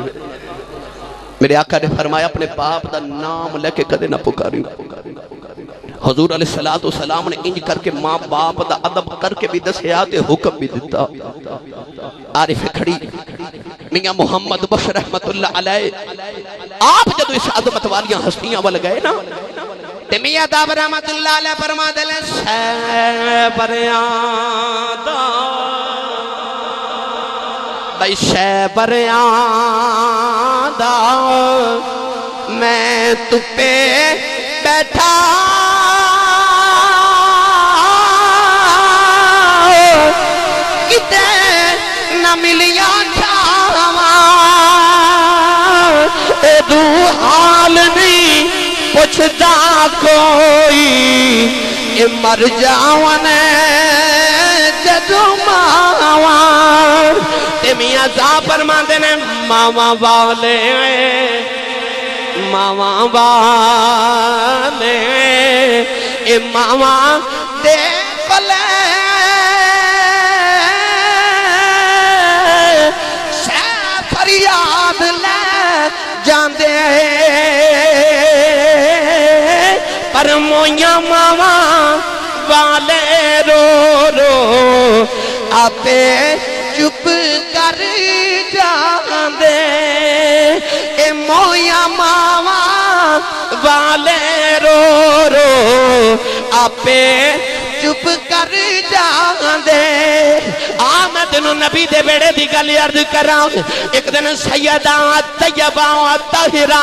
Speaker 2: میرے آقا نے فرمایا اپنے باپ دا نام لے کے کدے نہ پکاری حضور علیہ السلام نے انج کر کے ماں باپ دا ادب کر کے بھی دسیا تے حکم بھی دیتا عارف کھڑی میاں محمد بشر رحمت اللہ علیہ آپ جدو اس عظمت والیاں ہستیاں وال گئے نا تے میاں داب رحمت اللہ علیہ فرما دلے شے بریاں دا بھائی شے بریاں دا میں تپے بیٹھا کتے نہ ملیا چھاواں اے دو حال نہیں پوچھدا کوئی اے مر جاونے جدو ماواں تے میاں صاحب فرماندے نے ماواں والے ماواں والے اے ماواں دے کلے شے فریاد لے جاندے پر مویاں ماواں والے رو رو آپے چپ کر جاندے اے مویاں ماواں والے رو رو آپے چپ کر جاندے آمد نو نبی دے بیڑے دی گلی عرض کراؤ ایک دن سیدہ طیبہ طاہرہ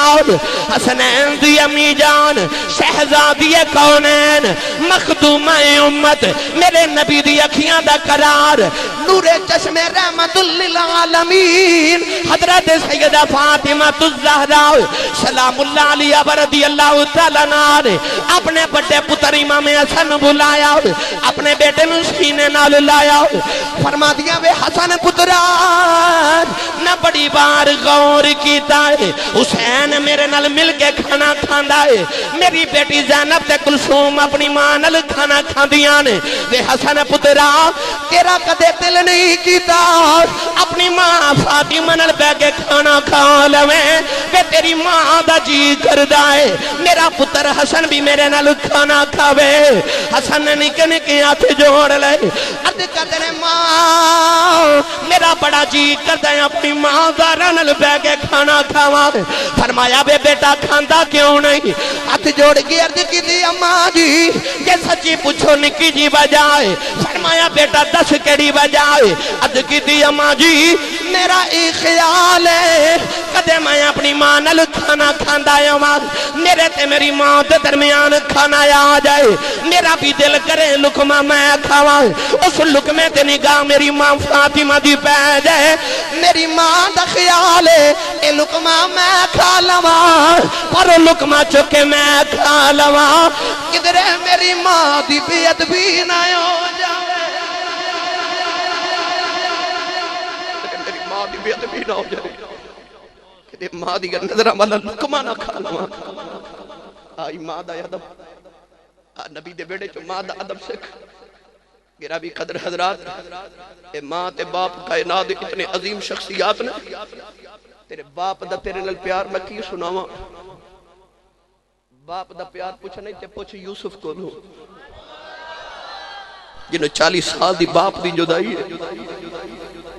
Speaker 2: حسنین دی امی جان شہزادی کونین مخدومہ امت میرے نبی دی اکھیاں دا قرار نور چشم رحمت للعالمین حضرت سیدہ فاطمہ الزہرا سلام اللہ علیہ ورضی اللہ تعالیٰ نے اپنے بڑے پتر امام حسن بلایا اپنے بیٹے نو سینے نال لایا فرما دیا وے حسن پترا نہ بڑی بار غور کیتا ہے حسین میرے نال مل کے کھانا کھاندا ہے میری بیٹی زینب تے کلثوم اپنی ماں نال کھانا کھاندیاں نے وے حسن پترا تیرا کدے دل نہیں کیتا اپنی ماں فاطمہ نال بیٹھ کے کھانا کھا لویں وے تیری ماں دا جی کردا ہے میرا پتر حسن بھی میرے نال کھانا کھاوے حسن نے نکے نکے ہاتھ جوڑ لے عرض کرتے نے ماں میرا بڑا جی کرتا ہے اپنی ماں دارا نال بیٹھ کے کھانا کھاواں فرمایا بے بیٹا کھاندا کیوں نہیں ہاتھ جوڑ کے عرض کی تھی اماں جی کہ سچی پوچھو نکی جی وجہ ہے فرمایا بیٹا دس کیڑی وجہ ہے عرض کی تھی اماں جی میرا ایک خیال ہے کدے میں اپنی ماں نال کھانا کھاندا ہوں میرے تے میری ماں دے درمیان کھانا آ جائے میرا بھی دل کرے لقمہ میں کھاواں اس لقمے تے نگاہ میری ماں فاطمہ دی پہ جائے میری ماں دا خیال ہے اے لقمہ میں کھا لواں پر لقمہ چکے میں کھا لواں کدھرے میری ماں دی بے ادبی نہ ہو جائے میری ماں دی بے ادبی نہ ہو جائے کہ ماں دی نظرہ والا لقمہ نہ کھا لواں آئی ماں دا ادب نبی دے بیڑے چو ماں دا ادب سکھ گرا بھی قدر حضرات اے ماں تے باپ کائنات اتنے عظیم شخصیات نے تیرے باپ دا تیرے نال پیار میں کی سناواں باپ دا پیار پوچھ نہیں تے پوچھ یوسف کو لو جنہوں 40 سال دی باپ دی جدائی ہے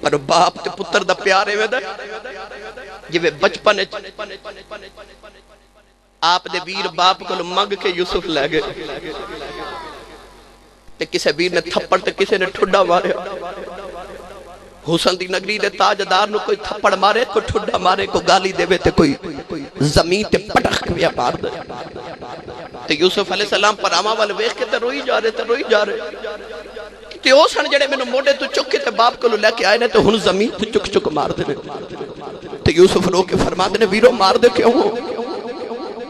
Speaker 2: پر باپ تے پتر دا پیار ہے ویدہ جوے بچپنے آپ دے ویر باپ کو مگ کے یوسف لے گئے تے کسے ویر نے تھپڑ تے کسے نے ٹھڈا مارے حسن دی نگری دے تاجدار نو کوئی تھپڑ مارے کوئی ٹھڈا مارے کوئی گالی دے تے کوئی زمین تے پٹخ کیا مار دے تے یوسف علیہ السلام پر آما والے ویخ کے تے روئی جا رہے تے او سن جڑے میں نے موڑے تو چک کے تے باپ کو لے کے آئے نے تے ہن زمین تے چک چک مار دے تے یوسف رو کے فرما دے ویرو مار دے کیوں ہو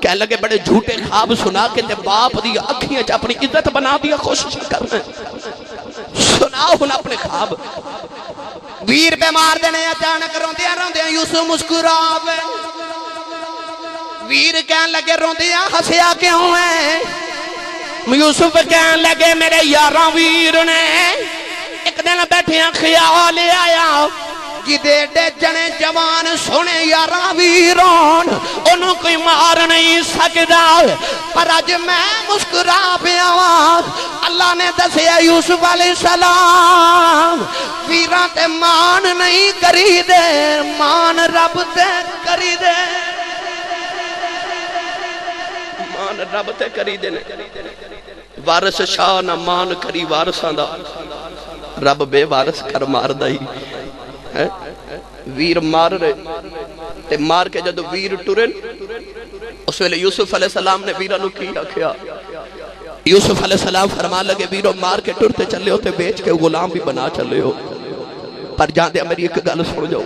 Speaker 2: کہہ لگے بڑے جھوٹے خواب سنا کے تے باپ دی اکھیاں چا اپنی عزت بنا دیا کوشش کرنا سناؤ ہن اپنے خواب ویر پہ مار دینے اچانک روندیاں یوسف مسکراوے ویر کہن لگے روندیاں ہسیا کیوں ہے یوسف کہن لگے میرے یاراں ویر نے ایک دن بیٹھیاں خیال آیا جدے ڈے جنے جوان سونے یاراں ویرون انہوں کوئی مار نہیں سکدا پر آج میں مسکرا پیا اللہ نے دسیا یوسف علیہ السلام ویراں تے مان نہیں کری دے مان رب تے کری دے مان رب تے کری دے وارث شاہ نہ مان کری وارثاں دا رب بے وارث کر مار دائی ویر مار رہے تے مار کے جدو ویر ٹرن اس ویلے یوسف علیہ السلام نے ویرہ نو کیا کیا یوسف علیہ السلام فرما لگے ویرو مار کے ٹرتے چلے ہو تے بیچ کے غلام بھی بنا چلے ہو پر جان دیا میری ایک گل سن جاؤ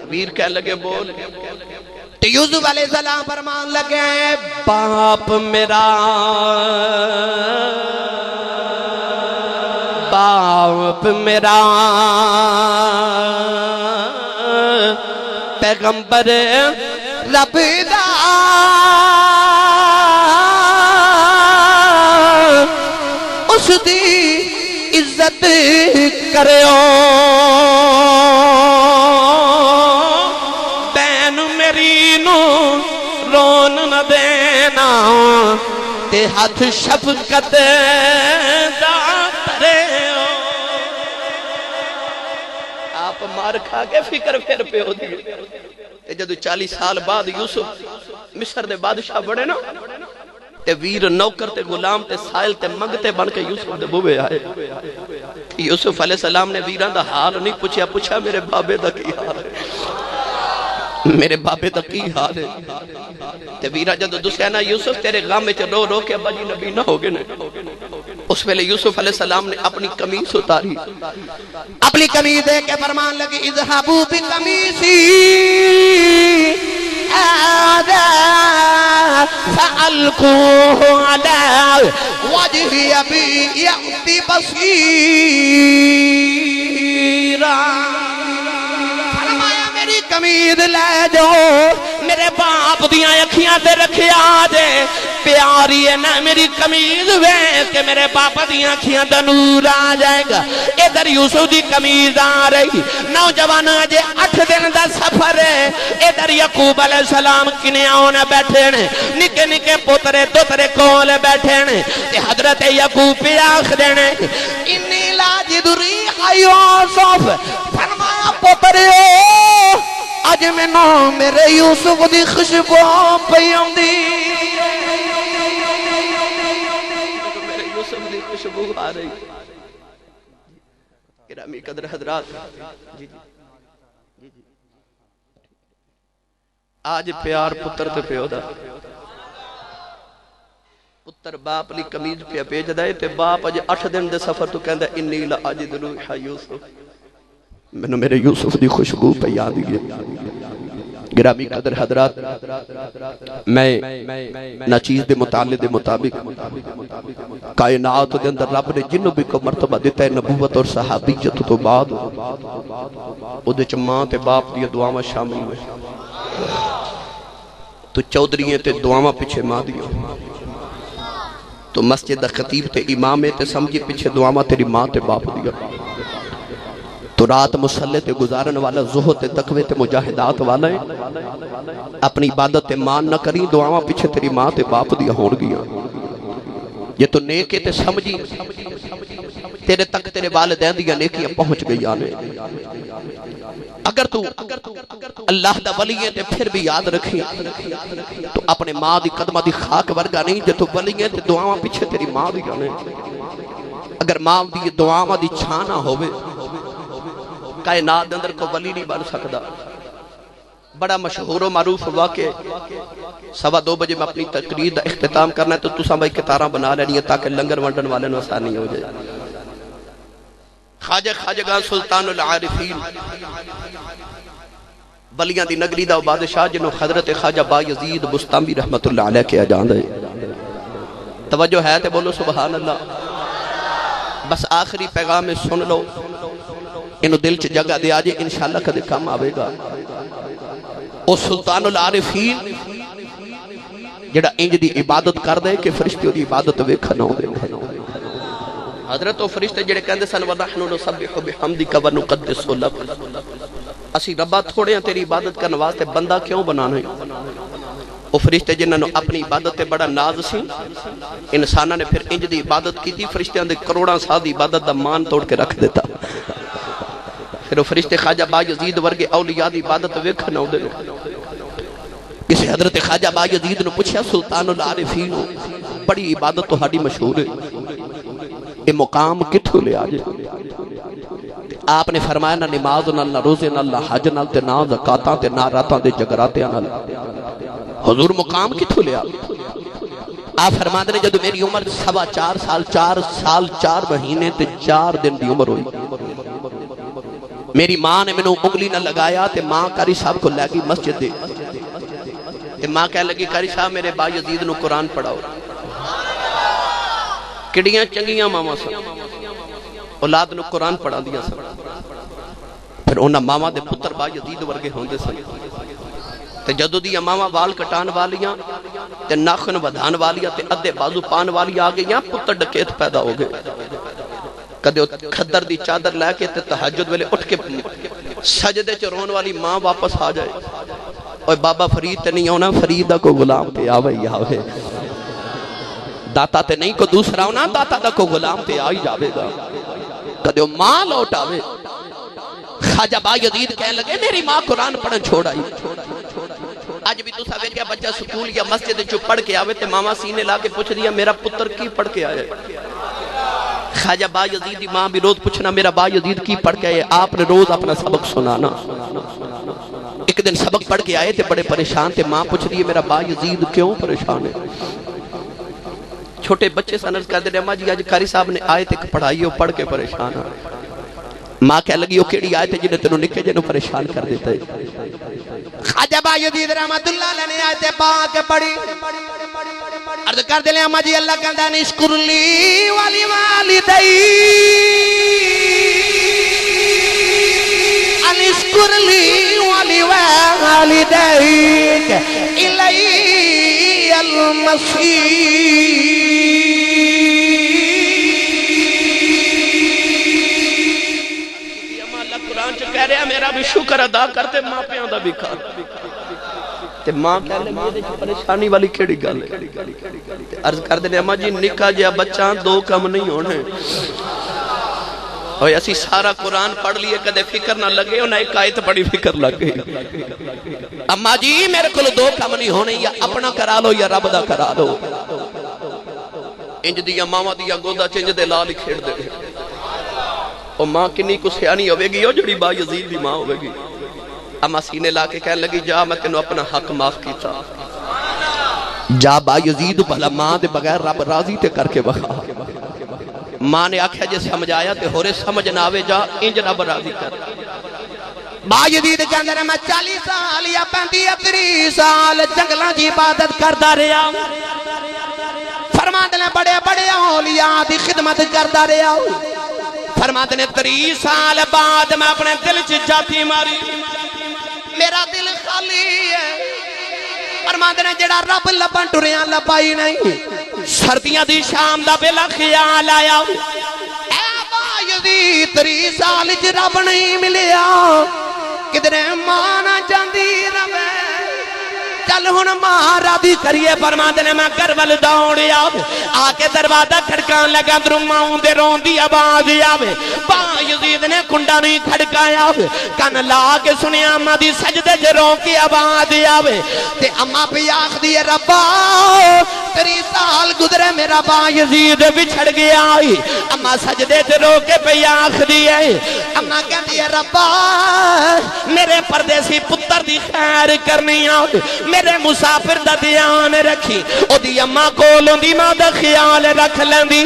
Speaker 2: ویر کہہ لگے بول تے یوسف علیہ السلام فرمان لگے باپ میرا باپ میرا پیغمبر رب دا اس دی عزت کریو بین میری نو رون نہ دینا تے ہاتھ شفقت دا آپ مار کھا کے فکر پھر پہ ہو دی جدو 40 سال بعد یوسف مصر دے بادشاہ بڑے نا تے ویر نوکر تے غلام تے سائل تے منگتے بن کے یوسف دے بوے آئے یوسف علیہ السلام نے ویران دا حال نہیں پوچھا میرے بابے دا کی حال ہے میرے بابے دا کی حال ہے تے ویران جدو دسیا نا یوسف تیرے غام میں رو رو کے ابا جی نبی نہ ہو گئے اس ویلے یوسف علیہ السلام نے اپنی قمیص اتاری اپنی قمیص دے کے فرمان لگی اذهبوا بقمیصی هذا فألقوه على وجہی ابی یأتی بصیرا، فرمایا میری قمیض لے جاؤ، میرے باپ دیاں اکھیاں تے رکھیا جے، پیاری ہے نا میری قمیض ویکھ کے میرے باپ دیاں اکھیاں دا نور آ جائے گا۔ ادھر یوسف دی قمیض آ رہی، نوجوان اجے 8 دن دا سفر ہے، ادھر یعقوب علیہ السلام کنیاں بیٹھے نے، نکے نکے پوترے دوترے کول بیٹھے نے، تے حضرت یعقوب پہ آخ دینے انی لاجد ریح یوسف، فرمایا پوتریو اج مینوں میرے یوسف دی خوشبو پئی اوندی، میرے یوسف دی خوشبو آ رہی۔ گرامی قدر حضرات، آج پیار پتر تے پیو دا، پتر باپ لی قمیض پہ بھیج دے تے باپ اج 8 دن دے سفر تو کہندا انی لاجد ریح یوسف، مینوں میرے یوسف دی خوشبو پہ یاد گئی۔ گرامی قدر حضرات، میں نہ چیز دے متعلق دے مطابق کائنات دے اندر رب نے جنوں بھی کو مرتبہ دیتا ہے نبوت اور صحابیت تو بعد او دے چ ماں تے باپ دی دعاواں شامل ہوئے، تو چودھریاں تے دعاواں پیچھے ماں دیاں، تو مسجد دا خطیب تے امام تے سمجھی پیچھے دعاواں تیری ماں تے باپ دیاں، تو رات مسلح تے گزارن والا، زہد تے تقوی تے مجاہدات والا ہے، اپنی عبادت تے مان نہ کری، دعاواں پیچھے تیری ماں تے باپ دیا ہون گیا۔ یہ تو نیکے تے سمجھی تیرے تک تیرے والدین دیا نیکیاں پہنچ گئی آنے۔ اگر تو اللہ دا ولی ہے تے پھر بھی یاد رکھی تو اپنے ماں دی قدمہ دی خاک ورگا نہیں، جو تو ولی ہے تے دعاواں پیچھے تیری ماں دی آنے۔ اگر ماں دی دعاواں دی چھانا ہوئے کائنات اندر کو ولی نہیں بن سکتا۔ بڑا مشہور و معروف واقع، 2:15 بجے میں اپنی تقریر دا اختتام کرنا ہے، تو تساں بھائی کتاراں بنا لینی ہے تاکہ لنگر ونڈن والے نو آسانی ہو جائے۔ خواجہ سلطان العارفین، ولیاں دی نگری دا بادشاہ جنہوں حضرت خواجہ با یزید بستامی رحمت اللہ علیہ کیا جاندے۔ توجہ ہے تے بولو سبحان اللہ۔ بس آخری پیغام میں سن لو، انہوں دل چ جگہ دے آجے، انشاءاللہ کدے کام آوے گا۔ او سلطان العارفین جڑا انج دی عبادت کر دے کہ فرشتے دی عبادت ویکھن آوندے۔ حضرت و فرشتے جڑے کہندے سن وَنَحْنُ نُسَبِّحُ بِحَمْدِكَ وَنُقَدِّسُ لَكَ، اسی ربا تھوڑے ہیں تیری عبادت کرنے واسطے، بندہ کیوں بنانا ہے؟ او فرشتے جنہاں نو اپنی عبادت تے بڑا ناز سی، انساناں نے پھر انج دی عبادت کی تھی، فرشتیاں دے کروڑاں سال دی عبادت دا مان توڑ کے رکھ دیتا۔ پھر وہ فرشتے خواجہ با یزید ورگے اولیاء دی عبادت ویکھن آؤندے نے۔ کسی حضرت خواجہ با یزید نے پوچھا سلطان العارفین بڑی عبادت تو ہاڈی مشہور ہے، یہ مقام کتھوں لے آجے؟ آپ نے فرمایا نہ نماز نال، نہ روزے نال، نہ حج نال، تے نہ زکاتاں تے نہ راتاں دے جگراتیاں نال، حضور مقام کتھوں لے آجے؟ آپ فرماتے نے جدو میری عمر 4.25 سال 4 سال 4 مہینے تے 4 دن دی عمر ہوئی، میری ماں نے میں نے انگلی نہ لگایا تے ماں قاری صاحب کو لے گئی مسجد دے، تے ماں کہہ لگی قاری صاحب میرے با یزید نو قرآن پڑھاؤ۔ کڑیاں چنگیاں ماما سا اولاد نو قرآن پڑھا دیا سا، پھر انہاں ماما دے پتر با یزید ورگے ہوندے سن، تے جدو دیا ماما وال کٹان والیاں تے ناخن ودھان والیاں تے ادھے بازو پان والی آگئیاں، پتر ڈکیت پیدا ہو گئے۔ کدے کھدر دی چادر لے کے تے تہجد ویلے اٹھ کے سجدے چ رون والی ماں واپس آ جائے، اوے بابا فرید تے نہیں ہونا، فرید دا کو غلام تے آوے ہی آوے، داتا تے نہیں کو دوسرا ہونا، داتا دا کو غلام تے آئی جاوے گا۔ کدے ماں لوٹ آوے، خواجہ با یزید کہنے لگے میری ماں قرآن پڑھن چھوڑ آئی۔ آج بھی تو سوے کیا بچہ سکول یا مسجد جو پڑھ کے آوے تے ماما سینے لا کے پوچھ دیا میرا پتر کی پڑھ کے آئے؟ خواجہ با یزید دی ماں بھی روز پوچھنا میرا با یزید کی پڑھ کے آئے؟ آپ نے روز اپنا سبق سنانا۔ ایک دن سبق پڑھ کے آئے تھے بڑے پریشان تھے، ماں پوچھ رہی ہے میرا با یزید کیوں پریشان ہے؟ چھوٹے بچے سنرز کہہ دے رہے ماں جی آج قاری صاحب نے آیت ایک پڑھائی ہو پڑھ کے پریشان ہے۔ ماں کہہ لگی وہ کیڑی آیت ہے جنہیں تنہوں نکے جنہوں پریشان کر دیتا ہے؟ خواجہ با یزید رحمت اللہ علیہ نے آیت پاک پڑھی، عرض کر دے لیں اما جی اللہ کہندا نشکر لی والی والدی انشکر لی والی والدیک الی المصیر کہہ رہے ہیں میرا بھی شکر ادا کرتے ماں پیوں دا بھی کھا تے ماں کہہ لے میرے پریشانی والی کیڑی گل عرض کر دے اما جی نکا جیا بچہ دو کم نہیں ہونے ہوئے اسی سارا قرآن پڑھ لیے کدے فکر نہ لگے انہیں ایک آیت بڑی فکر لگے اما جی میرے کو دو کم نہیں ہونے یا اپنا کرا لو یا رب دا کرا لو انج دیا ماما دیا گودا چنج دے لالی کھیڑ دے اور ماں کنی کو سیانی ہوئے گی اور جڑی با یزید بھی ماں ہوئے گی اما سینے لا کے کہنے لگی جا میں تینوں اپنا حق معاف کیتا جا با یزید بھلا ماں دے بغیر رب راضی تے کر کے بخا ماں نے آکھیا جے سمجھایا تے ہورے سمجھ نہ آوے جا انج رب راضی کر با یزید کہندے نے میں 40 سال یا 35 سال جنگلاں دی عبادت کردا رہیا فرماندے نے بڑے بڑے اولیاء دی خدمت کردا رہیا فرماتے نے 30 سال بعد میں اپنے دل جاتی ماری میرا دل خالی ہے فرماتے نے جڑا رب لبن ٹریاں لبائی نہیں سردیاں دی شام دا بلا خیال آیا اے با یزید 30 سال رب نہیں ملیا کدھر مانا جاندی ربے چل ہن ماں راضی کریے فرماتے نے میں کربل دوڑیا آکے دروازہ کھڑکان لگا دروں ماں دے رون دی آواز آوے با یزید نے کنڈا نہیں کھڑکایا کن لا کے سنیا اما دی سجدے جروں کی آواز آوے تے اما پہ آخ دیے ربا 30 سال گزرے میرا با یزید بچھڑ گیا اما سجدے جروں کے پہ آخ دیے اما کہہ دیے ربا میرے پردیسی پتر دی خیر کرنی آوے میرے مسافر دا دیان رکھی او دی اماں کول دی ماں دا خیال رکھ لیندی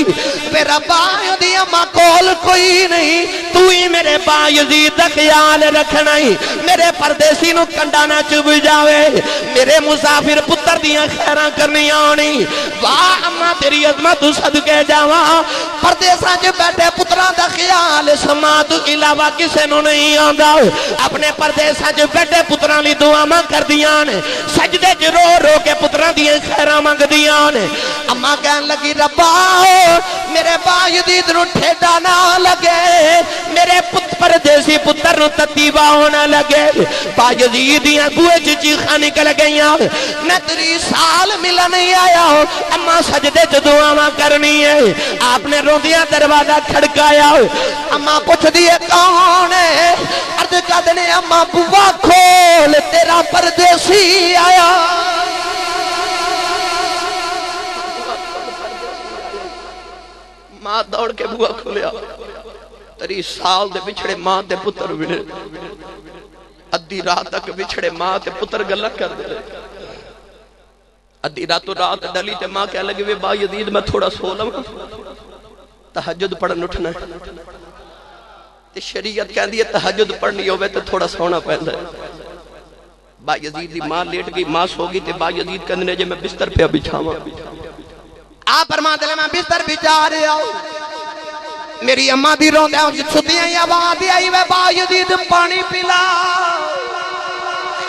Speaker 2: میرا با دی اماں کول کوئی نہیں تو ہی میرے با یزید دا خیال رکھنا ہی میرے پردیسی نو کنڈا نہ چب جاوے میرے مسافر پتر دیاں خیراں کرنی آنی واہ اماں تیری عظمت صدقے جاواں پردیساں جو بیٹھے پتراں دا خیال سماعت علاوہ کسے نو نہیں آندا اپنے پردیساں جو بیٹھے پتراں لی دعا ماں کر دیاں نے سجدے جو رو رو کے پتران دیئے خیرہ مانگ دیاں نے اما کہن لگی ربا میرے با یزید نو ٹھیڈا نہ لگے میرے پردیسی پتر نو تتیبہ ہونا لگے با یزید دیاں گوئے چیخاں نکل گئیاں میں 30 سال ملا نہیں آیا ہوں اما سجدے جو دعا ماں کرنی ہے آپ نے رو دیا دروازہ کھڑکایا اما پوچھ دیئے کون ہے عرض کا دنے اما بوا کھول تیرا پردیسی آیا ماں دوڑ کے بوا کھولیا 30 سال دے بچھڑے ماں دے پتر ملے ادھی رات تک بچھڑے ماں دے پتر گلہ کر دے ادھی رات ڈلی تے ماں کہہ لگے با یزید میں تھوڑا سولم تہجد پڑھن اٹھنا ہے تے شریعت کہہ دیئے تہجد پڑھنی ہوئے تے تھوڑا سونا پہندا ہے با یزید دی ماں لیٹ گئی ماں سو گئی تے با یزید کہنے جے میں بستر پہ بچھاواں آپ فرماتے ہیں میں بستر بچھا رہا ہوں میری اماں دی روندے ہوں چھتیاں یا آواز آئی وے با یزید پانی پلا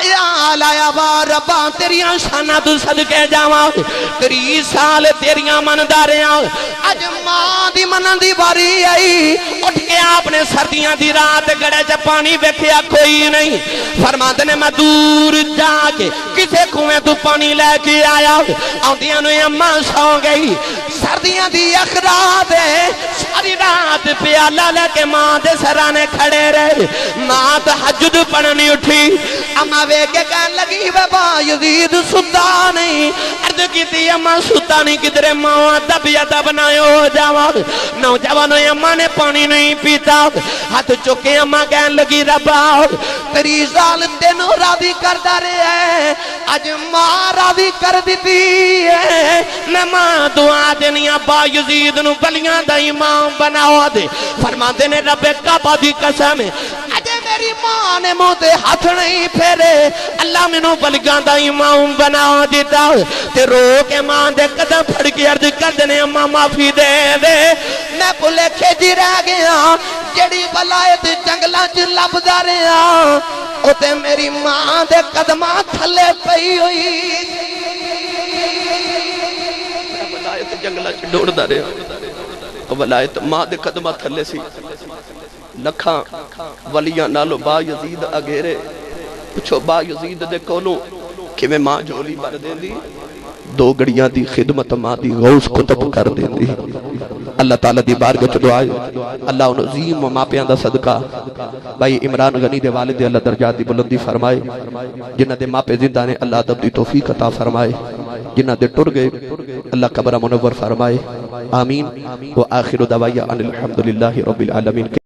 Speaker 2: یا لایا با ربا تیریاں شانہ تو صدقے جاواں 30 سال تیریاں منداریاں اج ماں دی منن دی باری آئی اٹھ کے آپ نے سردیاں دی رات گڑے چا پانی بیکھیا کوئی نہیں فرماتے نے میں دور جا کے کسے کنویں تو پانی لے کے آیا آندیاں نویں اماں سو گئی سردیاں دی اخرات ہے ساری رات پیالہ لے کے ماں دے سرانے کھڑے رہے ماں تہجد پڑھنی اٹھی اما وے کے کہن لگی با یزید ستا نہیں عرض کی تھی اما ستا نہیں کدھرے ماں دب یا دب نہ ہو جاواں نوجوانوں اما نے پانی نہیں پیتا ہاتھ چکے اما کہن لگی ربا 30 سال تینوں راضی کردا رہے ہیں اج ماں راضی کر دیتی ہے میں ماں دعا دنیا با یزید نو بلیاں دا امام بناوا دے فرماتے نے رب کعبہ دی قسم اج میری ماں نے منہ تے ہاتھ نہیں پھیرے اللہ مینوں بلگاں دا امام بنا دیتا تے رو کے ماں دے قدم پھڑ کے عرض کر دینے اماں معافی دے دے میں بھلکھے جی رہ گیا جڑی ولایت جنگلاں چ لبدا رہیا او تے میری ماں دے قدماں تھلے پئی ہوئی ولایت جنگلاں چ ڈوڑدا رہیا ولایت ماں دے قدماں تھلے سی لکھاں ولیاں نالو با یزید اگیرے پچھو با یزید دے کولوں کہ میں ماں جھولی بھر دیندی دو گڑیاں دی خدمت ماں دی غوث کتب کر دیندی اللہ تعالیٰ دی بارگاہ چ دعا اللہ ان عظیم ماں پیاں دا صدقہ بھائی عمران غنی دے والد اللہ درجات دی بلندی فرمائے جنہ دے ماں پہ زندہ نے اللہ ادب دی توفیق عطا فرمائے جنہ دے ٹر گئے اللہ قبر منور فرمائے آمین وآخر دعوایا ان الحمدللہ رب العالمین